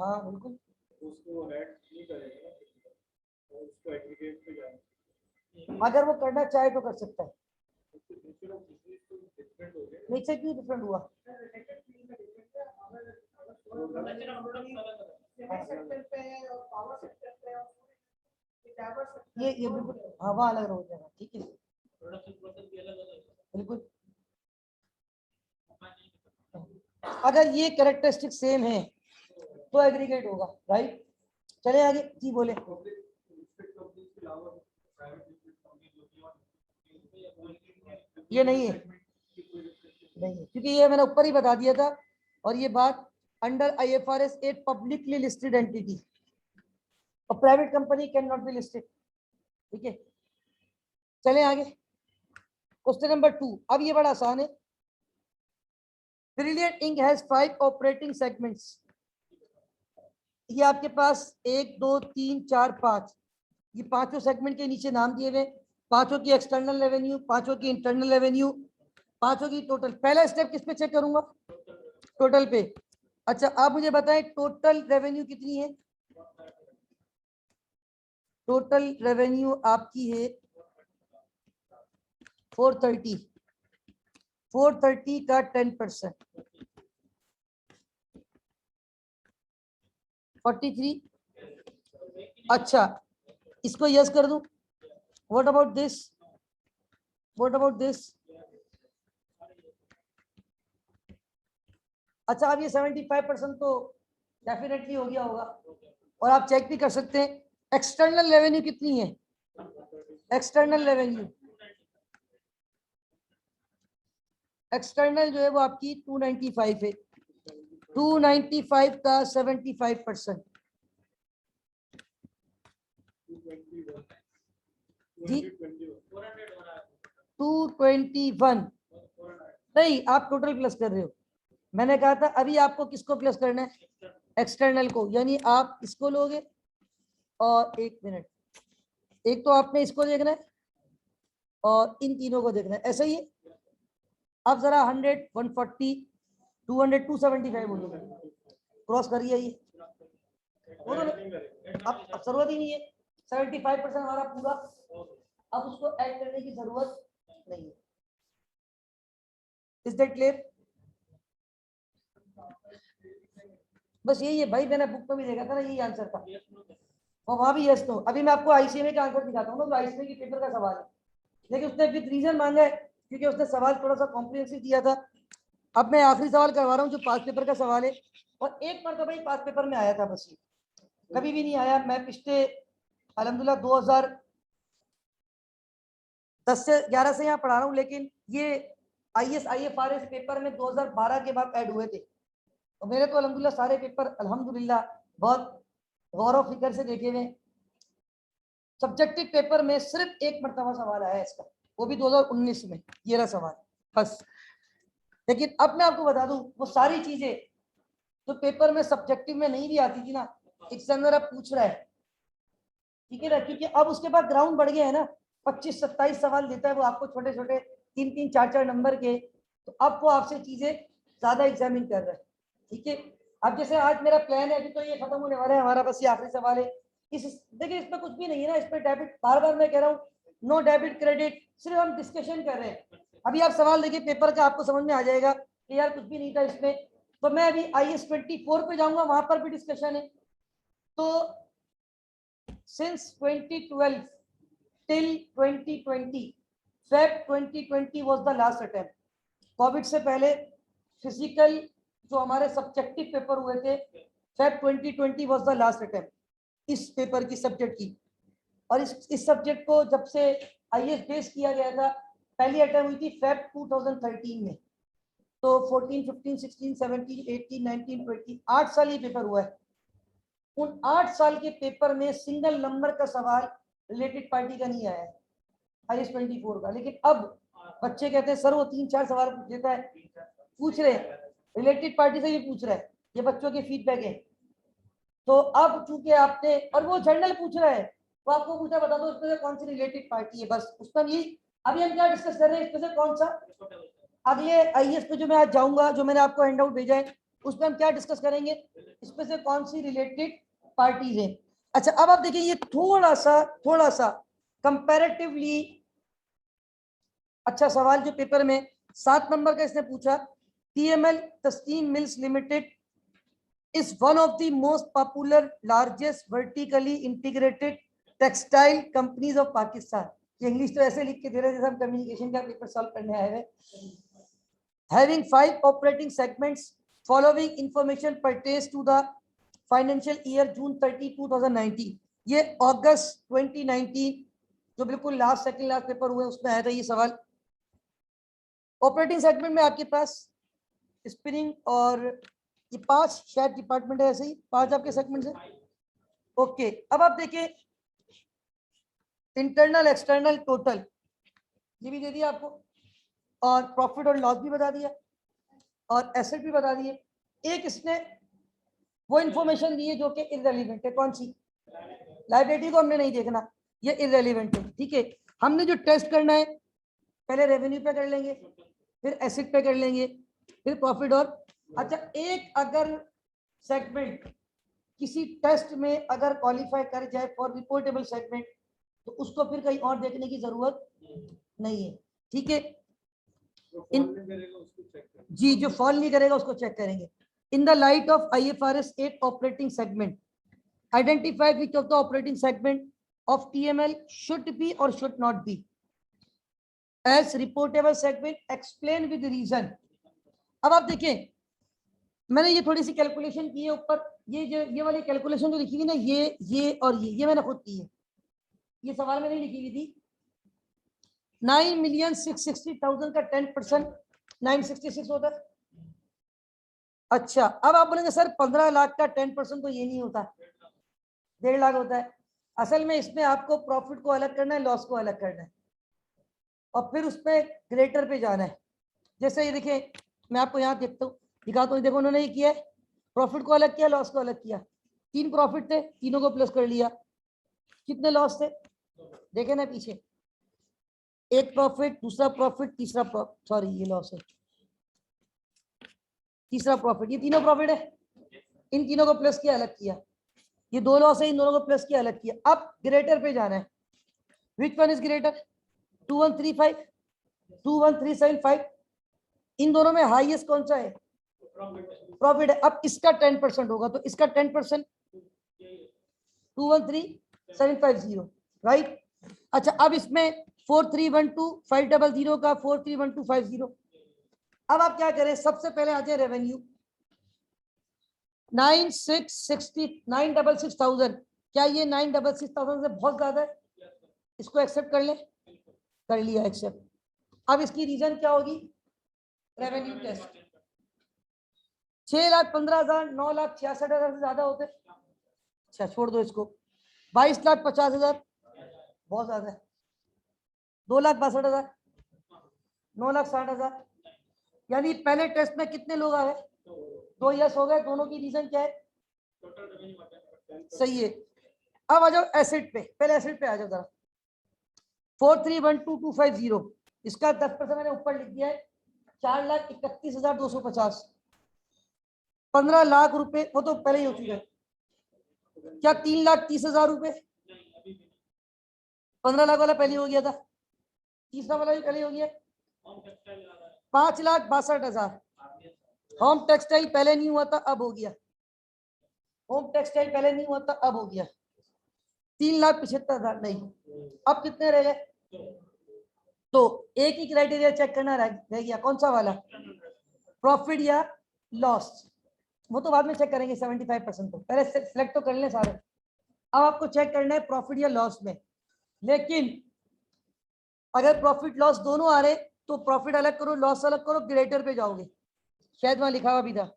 हाँ बिल्कुल, उसको ऐड नहीं करेगा, उसको एग्रीगेट पे जाएगा, अगर वो करना चाहे तो कर सकता है। नेचर क्यों डिफरेंट हुआ? ये बिल्कुल हवा अलग हो जाएगा, ठीक है, बिल्कुल। अगर ये कैरेक्टरिस्टिक सेम है तो एग्रीगेट होगा, राइट। चले आगे, जी बोले। ये नहीं है, नहीं है, क्योंकि ये मैंने ऊपर ही बता दिया था, और ये बात under IFRS 8 publicly listed entity और private company can not be listed, ठीक है। चले आगे, क्वेश्चन नंबर 2। अब ये बड़ा आसान है, brilliant Inc has 5 operating segments. ये आपके पास 1 2 3 4 5, ये पांचों सेगमेंट के नीचे नाम दिए हुए, पांचों की एक्सटर्नल रेवेन्यू, पांचों की इंटरनल रेवेन्यू, पांचों की टोटल। पहला स्टेप किस पे चेक करूंगा? टोटल पे। अच्छा आप मुझे बताएं टोटल रेवेन्यू कितनी है? टोटल रेवेन्यू आपकी है 430, 430 का 10% 43। अच्छा इसको यस कर दूं? What about this, what about this? अच्छा अब ये 75% तो डेफिनेटली हो गया होगा, और आप चेक भी कर सकते हैं एक्सटर्नल रेवेन्यू कितनी है। एक्सटर्नल रेवेन्यू एक्सटर्नल जो है वो आपकी 295 है, 295 का 75% जी 221 नहीं, आप टोटल प्लस कर रहे हो। मैंने कहा था अभी आपको किसको प्लस करना है, एक्सटर्नल को, यानी आप इसको लोगे और एक मिनट, एक तो आपने इसको देखना है और इन तीनों को देखना है, ऐसा ही है। अब जरा 100 140 200 275 बोलो, क्रॉस करिए ये वो तो अब जरूरत ही नहीं है, 75% हमारा पूरा, अब उसको ऐड करने की जरूरत नहीं है। Is that clear? बस यही है भाई, मैंने बुक में भी देखा था ना, यही आंसर था और वहां भी यस नो। अभी मैं आपको आईसीएमए का आंसर दिखाता हूँ ना, तो आईसीएमए की पेपर का सवाल है, लेकिन उसने विद रीजन मांगा है क्योंकि उसने सवाल थोड़ा सा कॉम्प्रिहेंसिव दिया था। अब मैं आखिरी सवाल करवा रहा हूँ जो पास पेपर का सवाल है, और एक बार तो भाई पास पेपर में आया था, बस ये कभी भी नहीं आया। मैं पिछले अल्हम्दुलिल्लाह 2010 से 11 से यहाँ पढ़ा रहा हूँ, लेकिन ये आईएएस आईएफआरएस पेपर में 2012 के बाद ऐड हुए थे, तो मेरे तो अल्हम्दुलिल्लाह सारे पेपर अल्हम्दुलिल्लाह बहुत गौरव फिक्र से देखे हुए। सब्जेक्टिव पेपर में सिर्फ एक मरतबा सवाल आया है इसका, वो भी 2019 में, ये रहा सवाल बस। लेकिन अब मैं आपको बता दूं, वो सारी चीजें जो पेपर में सब्जेक्टिव में नहीं भी आती थी ना, एग्जामिनर अब पूछ रहा है, ठीक है ना, क्योंकि अब उसके बाद ग्राउंड बढ़ गया है ना, 25-27 सवाल देता है वो आपको, छोटे छोटे 3-3 4-4 नंबर के, तो अब वो आपसे चीजें ज्यादा एग्जामिन कर रहा है, ठीक है। अब जैसे आज मेरा प्लान है, अभी तो ये खत्म होने वाला है हमारा, बस ये आखिरी सवाल है। इस देखिए इसमें कुछ भी नहीं है ना, इसमें डेबिट, बार बार मैं कह रहा हूँ नो डेबिट क्रेडिट, सिर्फ हम डिस्कशन कर रहे हैं। अभी आप सवाल देखिए पेपर का, आपको समझ में आ जाएगा कि यार कुछ भी नहीं था इसमें। तो मैं अभी IS-24 पे जाऊंगा, वहां पर भी डिस्कशन है। तो since 2012 till 2020, Feb 2020 was the last attempt. Covid से पहले फिजिकल जो हमारे सब्जेक्टिव पेपर हुए थे, Feb 2020 was the last attempt इस पेपर की सब्जेक्ट की। और इस सब्जेक्ट को जब से आईएएस बेस किया गया था, पहली अटेम्प्ट हुई थी Feb 2013 में। तो 14 15 16 17 18 19 20 8 साल ये पेपर हुआ है। उन 8 साल के पेपर में सिंगल नंबर का सवाल रिलेटेड पार्टी का नहीं आया है IS-24 का। लेकिन अब बच्चे कहते हैं सर वो 3-4 सवाल पूछ लेता है, पूछ रहे रिलेटेड पार्टी से भी पूछ रहा है, ये बच्चों के फीडबैक है। तो अब चूंकि आपने, और वो जनरल पूछ रहा है, वो आपको पूछा बता दो इसमें से कौन सी रिलेटेड पार्टी है, बस उसका ये। अभी हम क्या डिस्कस कर रहे हैं, इसमें से कौन सा अगले आईएएस पे जो मैं आज जाऊंगा, जो मैंने आपको हैंड आउट भेजा है, उसमें हम क्या डिस्कस करेंगे, इसमें से कौन सी रिलेटेड पार्टीज है। अच्छा अब आप देखिए, ये थोड़ा सा कंपैरेटिवली अच्छा सवाल जो पेपर में 7 नंबर का इसने पूछा, TML Tasneem Mills Limited is one of the most popular largest vertically integrated textile companies of Pakistan. ये इंग्लिश तो ऐसे लिख के दे रहे जैसे हम कम्युनिकेशन का पेपर सॉल्व करने आए हैं। Having 5 operating segments, following information pertains to the financial year June 30, 2019. ये अगस्त 2019 जो बिल्कुल लास्ट सेकंड लास्ट पेपर हुए उसमें आया था ये सवाल। ऑपरेटिंग सेगमेंट में आपके पास स्पिनिंग और ये 5 शायद डिपार्टमेंट है, ऐसे ही 5 आपके सेगमेंट है। ओके अब आप देखिए इंटरनल एक्सटर्नल टोटल ये भी दे दिया आपको, और प्रॉफिट और लॉस भी बता दिया, और एसेट भी बता दिए। एक इसने वो इंफॉर्मेशन दी है जो कि इररिलेवेंट है, कौन सी, लायबिलिटी को हमने नहीं देखना, ये इररिलेवेंट है, ठीक है। हमने जो टेस्ट करना है पहले रेवेन्यू पे कर लेंगे, फिर एसेट पे कर लेंगे, फिर प्रॉफिट और। अच्छा एक अगर सेगमेंट किसी टेस्ट में अगर क्वालिफाई कर जाए फॉर रिपोर्टेबल सेगमेंट, तो उसको फिर कहीं और देखने की जरूरत नहीं है, ठीक है। जी जो फॉल नहीं करेगा उसको चेक करेंगे। In the light of IFRS 8 operating segment, identify which of the operating segment of TML should be और should not be as reportable segment, explain with reason. अब आप देखें मैंने ये थोड़ी सी कैलकुलेशन की है ऊपर, ये जो ये वाली कैलकुलेशन जो लिखी हुई ना, ये और ये मैंने खुद की है, ये सवाल में नहीं लिखी हुई थी। 9,660,000 का 10% 966 होता है। अच्छा, अब आप बोलेंगे सर 15 लाख का 10% तो ये नहीं होता, 1.5 लाख होता है। असल में इसमें आपको प्रॉफिट को अलग करना है, लॉस को अलग करना है, और फिर उसमें ग्रेटर पे जाना है। जैसे ये देखिए, मैं आपको यहाँ दिखाता हूँ, देखो उन्होंने ये किया है, प्रॉफिट को अलग किया, लॉस को अलग किया। 3 प्रॉफिट थे, तीनों को प्लस कर लिया। कितने लॉस थे देखे ना पीछे, 1 प्रॉफिट, दूसरा प्रॉफिट, तीसरा सॉरी ये लॉस है, तीसरा प्रॉफिट, ये तीनों प्रॉफिट है, इन तीनों को प्लस किया, अलग किया। ये 2 लॉस है, इन दोनों को प्लस किया, अलग किया। अब ग्रेटर पे जाना है। विच वन इज ग्रेटर? 2135, 21375, इन दोनों में हाईएस्ट कौन सा है? प्रॉफिट है। अब इसका 10% होगा, तो इसका 10% 213,750, राइट। अच्छा, अब इसमें 4312,500 का 431250। अब आप क्या करें, सबसे पहले आ जाए रेवेन्यू 9,660,966,000। क्या ये 966,000 से बहुत ज्यादा है? इसको एक्सेप्ट कर ले, कर लिया एक्सेप्ट। अब इसकी रीजन क्या होगी? Revenue test. 6,15,000, 9,66,000 से ज्यादा होते। अच्छा छोड़ दो इसको। 22,50,000 बहुत ज्यादा है। 2,62,000, 9,60,000, यानी पहले टेस्ट में कितने लोग आ गए? 2 यस हो गए। दोनों की रीजन क्या है? सही है। अब आ जाओ एसेट पे, पहले एसेट पे आ जाओ जरा। 4312,250, इसका 10% मैंने ऊपर लिख दिया है, 4,31,250। 15 लाख रुपए, वो तो पहले ही हो चुका है। क्या 3,30,000 रुपए? 15 लाख वाला पहले हो गया था, तीसरा वाला भी पहले हो गया। 5,62,000। होम टेक्सटाइल पहले नहीं हुआ था, अब हो गया। होम टेक्सटाइल पहले नहीं हुआ था, अब हो गया। 3,75,000 नहीं। अब कितने रह गए? तो एक ही क्राइटेरिया चेक करना रह गया, कौन सा वाला? प्रॉफिट या लॉस। वो तो बाद में चेक करेंगे 75%, तो पहले सिलेक्ट तो कर लें सारे। अब आपको चेक करना है प्रॉफिट या लॉस में। लेकिन अगर प्रॉफिट लॉस दोनों आ रहे तो प्रॉफिट अलग करो, लॉस अलग करो, ग्रेटर पे जाओगे। शायद वहां लिखा हुआ भी था।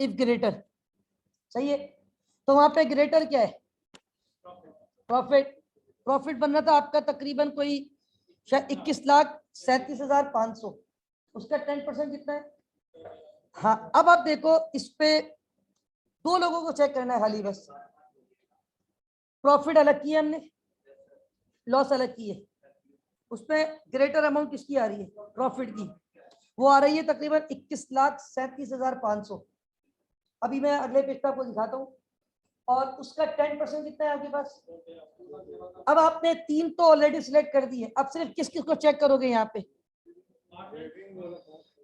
इफ ग्रेटर, सही है। तो वहां पे ग्रेटर क्या है? प्रॉफिट। प्रॉफिट बनना था आपका तकरीबन कोई शायद 21,37,500, उसका 10% कितना है? हाँ, अब आप देखो इस पे 2 लोगों को चेक करना है खाली बस। प्रॉफिट अलग किया हमने, लॉस अलग की है। उसमें ग्रेटर अमाउंट किसकी आ रही है? प्रॉफिट की। वो आ रही है तकरीबन 21,37,500। अभी मैं अगले पेज पे आपको दिखाता हूँ। और उसका 10% कितना है आपके पास? अब आपने 3 तो ऑलरेडी सिलेक्ट कर दिए, अब सिर्फ किस किस को चेक करोगे यहाँ पे?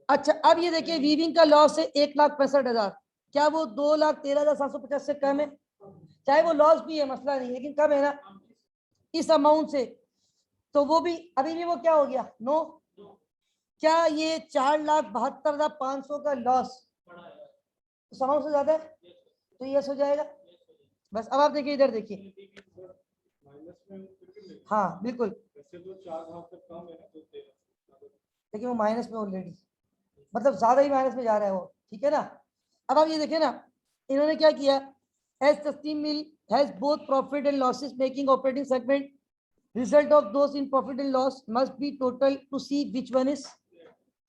अच्छा, अब ये देखिए वीविंग का लॉस है 1,65,000। क्या वो 2,13,750 से कम है? चाहे वो लॉस भी है, मसला नहीं, लेकिन कम है ना इस अमाउंट से। तो वो भी अभी भी वो क्या हो गया? नो। क्या ये 4,72,500 का लॉस उस अमाउंट से ज्यादा है? तो यस हो जाएगा। बस अब आप देखिए, इधर देखिए। हाँ बिल्कुल, लेकिन वो माइनस में ऑलरेडी, मतलब ज्यादा ही माइनस में जा रहा है वो, ठीक है ना। अब आप ये देखिए ना, इन्होंने क्या किया? As Taslim mill has both profit and losses making operating segment, result of those in profit and loss must be total to see which one is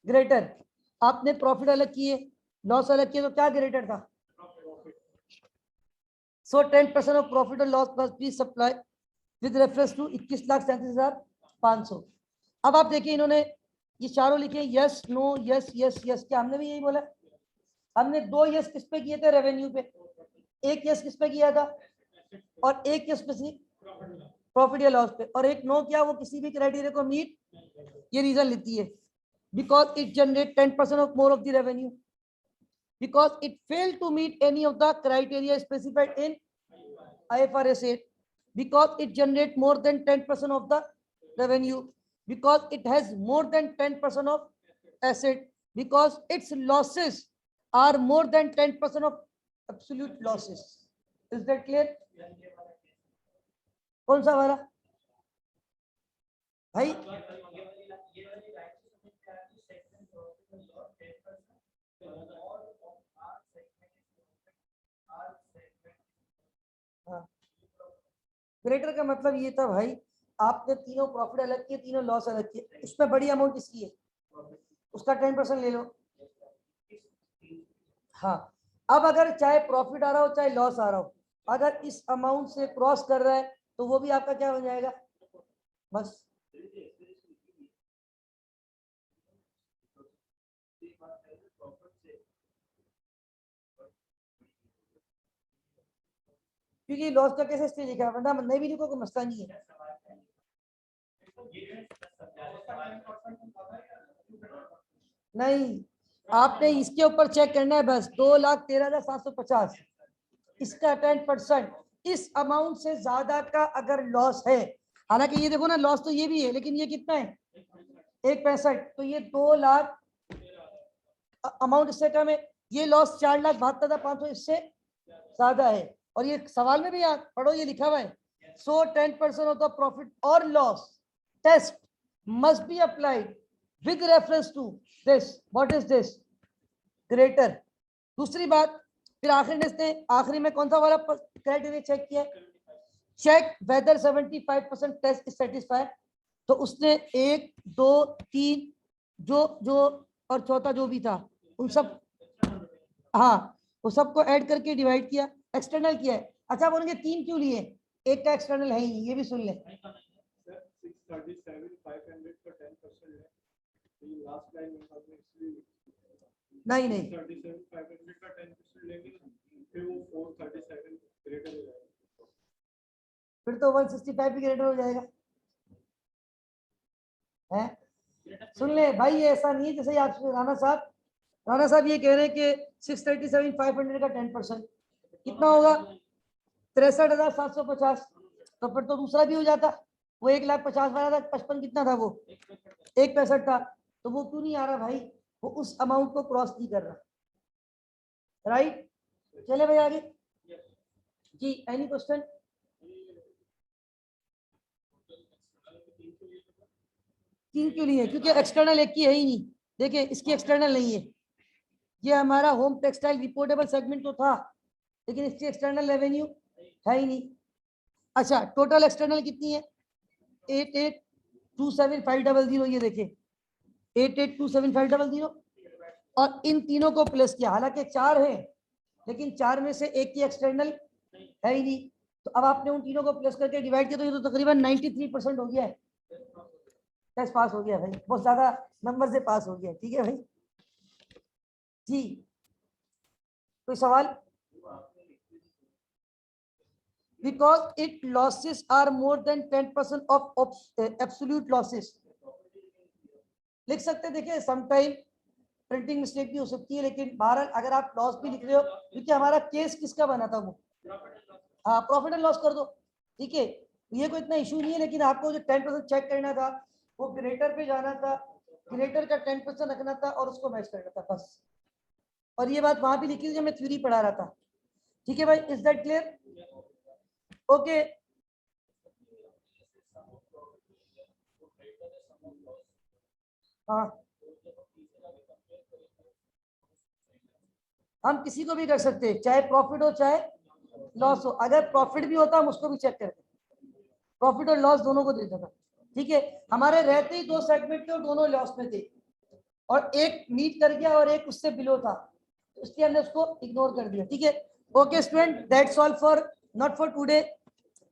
greater. आपने प्रॉफिट अलग किए, लॉस अलग किए, तो क्या ग्रेटर था? सो 10% ऑफ प्रॉफिट और loss must be supply with reference to 21,37,500। अब आप देखिए, इन्होंने ये चारों लिखे yes no yes yes yes. क्या हमने भी यही बोला? हमने 2 यस किस पे किए थे? रेवेन्यू पे। 1 यस किस पे किया था? और 1 यस पे प्रॉफिट या लॉस पे, और 1 नो किया, वो किसी भी क्राइटेरिया को मीट, ये रीजन लेती है because it generate 10% of more of the revenue, because it failed to meet any of the criteria specified in IFRS 8, because it generate more than 10% of the revenue, because it has more than 10% of asset, because its losses are more than 10% of absolute losses. Is that clear? कौन सा वाला भाई? हाँ, greater का मतलब ये था भाई, आपने तीनों प्रॉफिट अलग किए, तीनों लॉस अलग किए, उसमें बड़ी अमाउंट किसकी है, उसका 10% ले लो। हाँ, अब अगर चाहे प्रॉफिट आ रहा हो चाहे लॉस आ रहा हो, अगर इस अमाउंट से क्रॉस कर रहा है तो वो भी आपका क्या हो जाएगा, बस। क्योंकि लॉस का कैसे स्टेज लिखा है, वरना नहीं भी लिखो कोई मसला नहीं है। नहीं, आपने इसके ऊपर चेक करना है बस, 2,13,750, इसका 10%, इस अमाउंट से ज्यादा का अगर लॉस है, हालांकि ये देखो ना लॉस तो ये भी है, लेकिन ये कितना है 1.65, तो ये 2 लाख अमाउंट इससे कम है, ये लॉस 4,72,500 इससे ज्यादा है। और ये सवाल में भी आप पढ़ो, ये लिखा हुआ है, सो 10% ऑफ द प्रॉफिट और loss test must be applied with reference to this, what is this, greater. दूसरी बात, फिर आखिरी में कौन सा वाला क्राइटेरिया चेक किया, check whether 75% test is satisfied, तो उसने 1 2 3 जो जो और चौथा जो भी था उन सब, हाँ, वो सबको ऐड करके डिवाइड किया, एक्सटर्नल किया है। अच्छा, बोलेंगे 3 क्यों लिए, एक का एक्सटर्नल है ही, ये भी सुन ले। नहीं नहीं, फिर तो 165 भी ग्रेटर हो जाएगा है। सुन ले भाई, ये ऐसा नहीं है जैसे आप राणा साहब ये कह रहे हैं कि 637,500 का 10% कितना होगा, 63,750, तो फिर तो दूसरा भी हो जाता, वो 1,50,55 कितना था, वो 1.65 था, तो वो क्यों नहीं आ रहा भाई, वो उस अमाउंट को क्रॉस नहीं कर रहा, राइट। चले भाई आगे जी, एनी क्वेश्चन? तीन क्यों नहीं है, क्योंकि एक्सटर्नल एक की है ही नहीं, देखिए इसकी एक्सटर्नल नहीं है, ये हमारा होम टेक्सटाइल रिपोर्टेबल सेगमेंट तो था, लेकिन इसकी एक्सटर्नल रेवेन्यू है ही नहीं। अच्छा, टोटल एक्सटर्नल कितनी है, 8827,500, ये देखिए 8827,500, और इन तीनों को प्लस किया, हालांकि 4 है लेकिन 4 में से एक की एक्सटर्नल है ही नहीं, तो अब आपने उन तीनों को प्लस करके डिवाइड किया, तो ये तो तकरीबन 93% हो गया है, टेस्ट पास हो गया भाई, बहुत ज्यादा नंबर से पास हो गया, ठीक है भाई जी। कोई सवाल? Because it losses are more than 10% of absolute losses, लिख सकते, देखिए समटाइम प्रिंटिंग मिस्टेक भी हो सकती है, लेकिन बहरहाल अगर आप लॉस भी लिख रहे हो, क्योंकि हमारा केस किसका बना था वो, हाँ, प्रॉफिट एंड लॉस कर दो, ठीक है, ये कोई इतना इशू नहीं है, लेकिन आपको जो 10% चेक करना था वो ग्रेटर पे जाना था, ग्रेटर का 10% रखना था और उसको मैच करना था बस, और ये बात वहां भी लिखी थी जब मैं थ्योरी पढ़ा रहा था, ठीक है भाई, इज दैट क्लियर? ओके, हाँ, हम किसी को भी कर सकते हैं, चाहे प्रॉफिट हो चाहे लॉस हो, अगर प्रॉफिट भी होता हम उसको भी चेक करते, प्रॉफिट और लॉस दोनों को देता था, ठीक है, हमारे रहते ही 2 सेगमेंट थे और दोनों लॉस में थे, और एक मीट कर गया और एक उससे बिलो था, तो इसलिए हमने उसको इग्नोर कर दिया, ठीक है। Okay student, that's all for, not for today,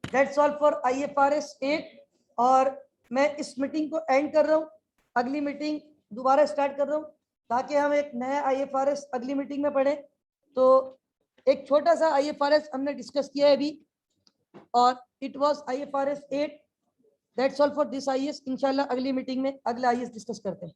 that's all for IFRS 8, और मैं इस मीटिंग को एंड कर रहा हूँ, अगली मीटिंग दोबारा स्टार्ट कर रहा हूँ, ताकि हम एक नया IFRS अगली मीटिंग में पढ़े। तो एक छोटा सा IFRS हमने डिस्कस किया है अभी, और it was IFRS 8, that's all for this IAS, इंशाल्लाह अगली मीटिंग में अगला IAS डिस्कस करते हैं।